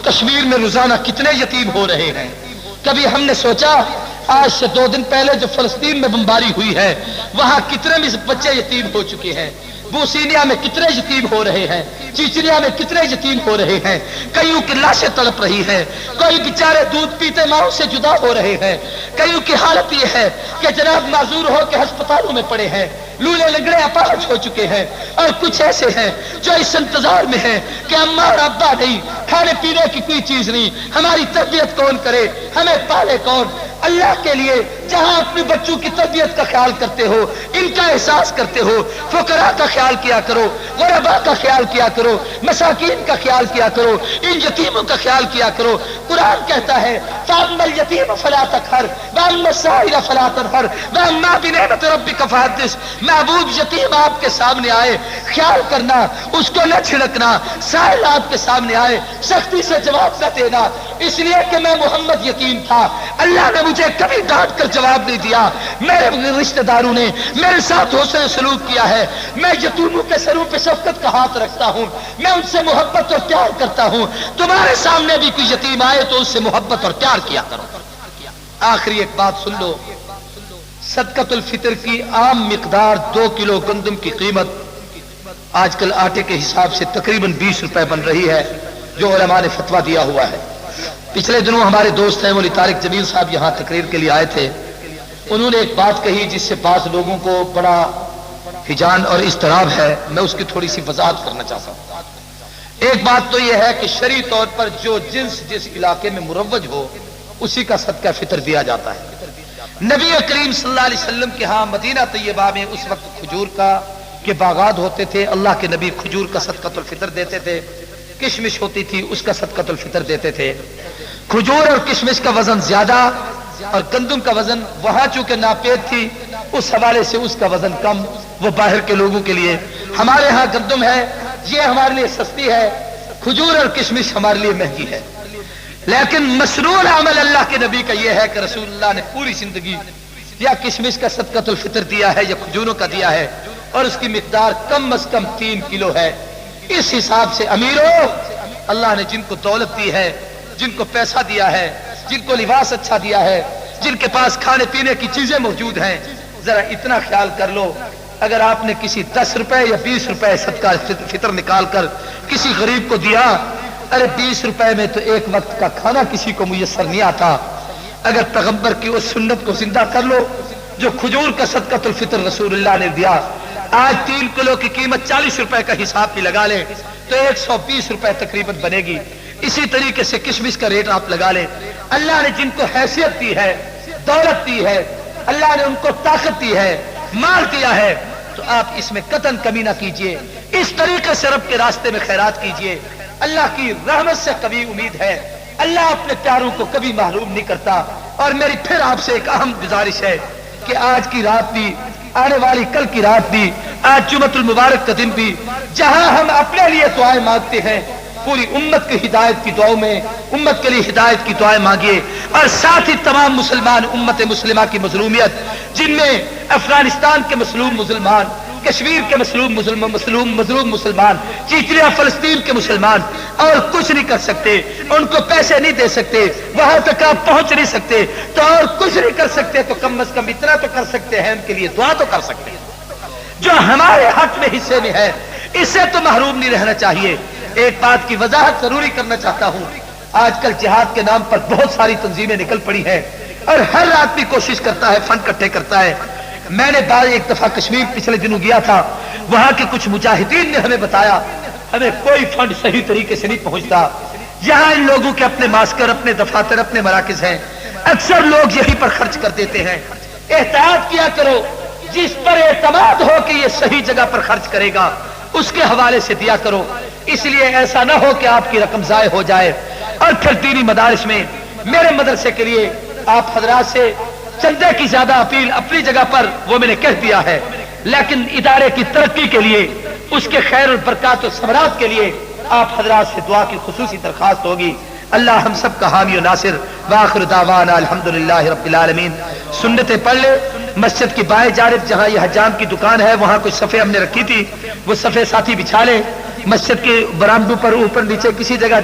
کشمیر میں روزانہ کتنے یتیم ہو رہے ہیں؟ کبھی ہم نے سوچا آج سے 2 دن پہلے جو فلسطین میں بمباری ہوئی ہے وہاں کتنے بچے یتیم ہو چکے ہیں؟ بوسینیا میں کتنے یتیم ہو رہے ہیں؟ چیچنیا میں کتنے یتیم ہو رہے ہیں؟ کئیوں کی لاشیں تڑپ رہی ہیں، کوئی بیچارے دودھ پیتے ماؤں سے جدا ہو رہے ہیں. کئیوں کی حالت یہ ہے کہ جناب معذور ہو کے ہسپتالوں میں پڑے ہیں، لولے لنگڑے اپاہج ہو چکے ہیں. اور کچھ ایسے ہیں جو اس انتظار میں ہیں کہ اماں اور ابا نہیں، کھانے پینے کی کوئی چیز نہیں، ہماری تربیت کون کرے، ہمیں پالے کون؟ اللہ کے لیے جہاں اپنے بچوں کی تربیت کا خیال کرتے ہو، ان کا احساس کرتے ہو، فقراء کا خیال کیا کرو، غرباء کا خیال کیا کرو، مساکین کا خیال کیا کرو، ان یتیموں کا خیال کیا کرو. قرآن کہتا ہے فَأَمَّا الْيَتِيمَ فَلَا تَقْهَرْ وَأَمَّا السَّائِلَ فَلَا تَنْهَرْ وَأَمَّا بِنِعْمَةِ رَبِّكَ فَحَدِّثْ. محبوب یتیم آپ کے سامنے آئے خیال کرنا، اس کو نہ چھڑکنا. سائل آپ کے سامنے آئے سختی سے جواب نہ دینا، اس لیے کہ میں محمد یتیم تھا، اللہ نے مجھے کبھی ڈانٹ کر جواب نہیں دیا. میرے رشتہ داروں نے میرے ساتھ حسن سلوک کیا ہے. میں یتیموں کے سروں پہ شفقت کا ہاتھ رکھتا ہوں، میں ان سے محبت اور پیار کرتا ہوں. تمہارے سامنے بھی کوئی یتیم آئے تو اس سے محبت اور پیار کیا کرو. آخری ایک بات سن لو، صدقۃ الفطر کی عام مقدار 2 کلو گندم کی قیمت آج کل آٹے کے حساب سے تقریباً 20 روپے بن رہی ہے، جو علماء نے فتویٰ دیا ہوا ہے. پچھلے دنوں ہمارے دوست ہیں مولی طارق جمیل صاحب یہاں تقریر کے لیے آئے تھے. انہوں نے ایک بات کہی جس سے بعض لوگوں کو بڑا ہجان اور اضطراب ہے، میں اس کی تھوڑی سی وضاحت کرنا چاہتا ہوں. ایک بات تو یہ ہے کہ شرعی طور پر جو جنس جس علاقے میں مروج ہو اسی کا صدقہ فطر دیا جاتا ہے. نبی کریم صلی اللہ علیہ وسلم کے ہاں مدینہ طیبہ میں اس وقت کھجور کے باغات ہوتے تھے. اللہ کے نبی کھجور کا صدقۃ الفطر دیتے تھے. کشمش ہوتی تھی اس کا صدقۃ الفطر دیتے تھے. کھجور اور کشمش کا وزن زیادہ اور گندم کا وزن وہاں چونکہ ناپید تھی اس حوالے سے اس کا وزن کم، وہ باہر کے لوگوں کے لیے. ہمارے ہاں گندم ہے، یہ ہمارے لیے سستی ہے، کھجور اور کشمش ہمارے لیے مہنگی ہے. لیکن مسنون عمل اللہ کے نبی کا یہ ہے کہ رسول اللہ نے پوری زندگی یا کشمش کا صدقۃ الفطر دیا ہے یا کھجوروں کا دیا ہے، اور اس کی مقدار کم از کم 3 کلو ہے. اس حساب سے امیروں، اللہ نے جن کو دولت دی ہے، جن کو پیسہ دیا ہے، جن کو لباس اچھا دیا ہے، جن کے پاس کھانے پینے کی چیزیں موجود ہیں، ذرا اتنا خیال کر لو اگر آپ نے کسی 10 روپے یا 20 روپے صدقہ فطر نکال کر کسی غریب کو دیا، ارے 20 روپے میں تو ایک وقت کا کھانا کسی کو میسر نہیں آتا. اگر پیغمبر کی اس سنت کو زندہ کر لو جو کھجور کا صدقۃ الفطر رسول اللہ نے دیا، آج 3 کلو کی قیمت 40 روپے کا حساب بھی لگا لیں تو 120 روپے تقریباً بنے گی. اسی طریقے سے کشمش کا ریٹ آپ لگا لیں. اللہ نے جن کو حیثیت دی ہے، دولت دی ہے، اللہ نے ان کو طاقت دی ہے، مال دیا ہے، تو آپ اس میں قطعاً کمی نہ کیجیے. اس طریقے سے رب کے راستے میں خیرات کیجیے. اللہ کی رحمت سے کبھی امید ہے، اللہ اپنے پیاروں کو کبھی محروم نہیں کرتا. اور میری پھر آپ سے ایک اہم گزارش ہے کہ آج کی رات بھی، آنے والی کل کی رات بھی، آج جمعۃ المبارک کا دن بھی، جہاں ہم اپنے لیے دعائیں مانگتے ہیں، پوری امت کی ہدایت کی دعاؤں میں امت کے لیے ہدایت کی دعائیں مانگیے. اور ساتھ ہی تمام مسلمان امت مسلمہ کی مظلومیت، جن میں افغانستان کے مظلوم مسلمان، کشمیر کے مظلوم مسلمان، چیچنیا فلسطین کے مسلمان اور کچھ نہیں کر سکتے، ان کو پیسے نہیں دے سکتے، وہاں تک آپ پہنچ نہیں سکتے تو اور کچھ نہیں کر سکتے تو کم از کم اتنا تو کر سکتے ہیں، ان کے لیے دعا تو کر سکتے ہیں. جو ہمارے حق میں حصے میں ہے اس سے تو محروم نہیں رہنا چاہیے. ایک بات کی وضاحت ضروری کرنا چاہتا ہوں، آج کل جہاد کے نام پر بہت ساری تنظیمیں نکل پڑی ہیں اور ہر آدمی کوشش کرتا ہے، فنڈ اکٹھے کرتا ہے. میں نے ایک دفعہ کشمیر پچھلے دنوں گیا تھا، وہاں کے کچھ مجاہدین نے ہمیں بتایا ہمیں کوئی فنڈ صحیح طریقے سے نہیں پہنچتا. یہاں ان لوگوں کے اپنے ماسکر، اپنے دفاتر، اپنے مراکز ہیں، اکثر لوگ یہیں پر خرچ کر دیتے ہیں. احتیاط کیا کرو، جس پر اعتماد ہو کہ یہ صحیح جگہ پر خرچ کرے گا اس کے حوالے سے دیا کرو، اس لیے ایسا نہ ہو کہ آپ کی رقم ضائع ہو جائے. اور پھر دینی مدارس میں میرے مدرسے کے لیے آپ حضرات سے چندے کی زیادہ اپیل اپنی جگہ پر وہ میں نے کہہ دیا ہے، لیکن ادارے کی ترقی کے لیے، اس کے خیر اور برکات و ثمرات کے لیے آپ حضرات سے دعا کی خصوصی درخواست ہوگی. اللہ ہم سب کا حامی و ناصر. وآخر دعوانا الحمدللہ رب العالمین. سنتیں پڑھ لے. مسجد کی بائیں جانب جہاں یہ حجام کی دکان ہے وہاں کچھ صفحے ہم نے رکھی تھی، وہ صفحے ساتھی بچھا لے. مسجد کے برآمدوں پر اوپر نیچے کسی جگہ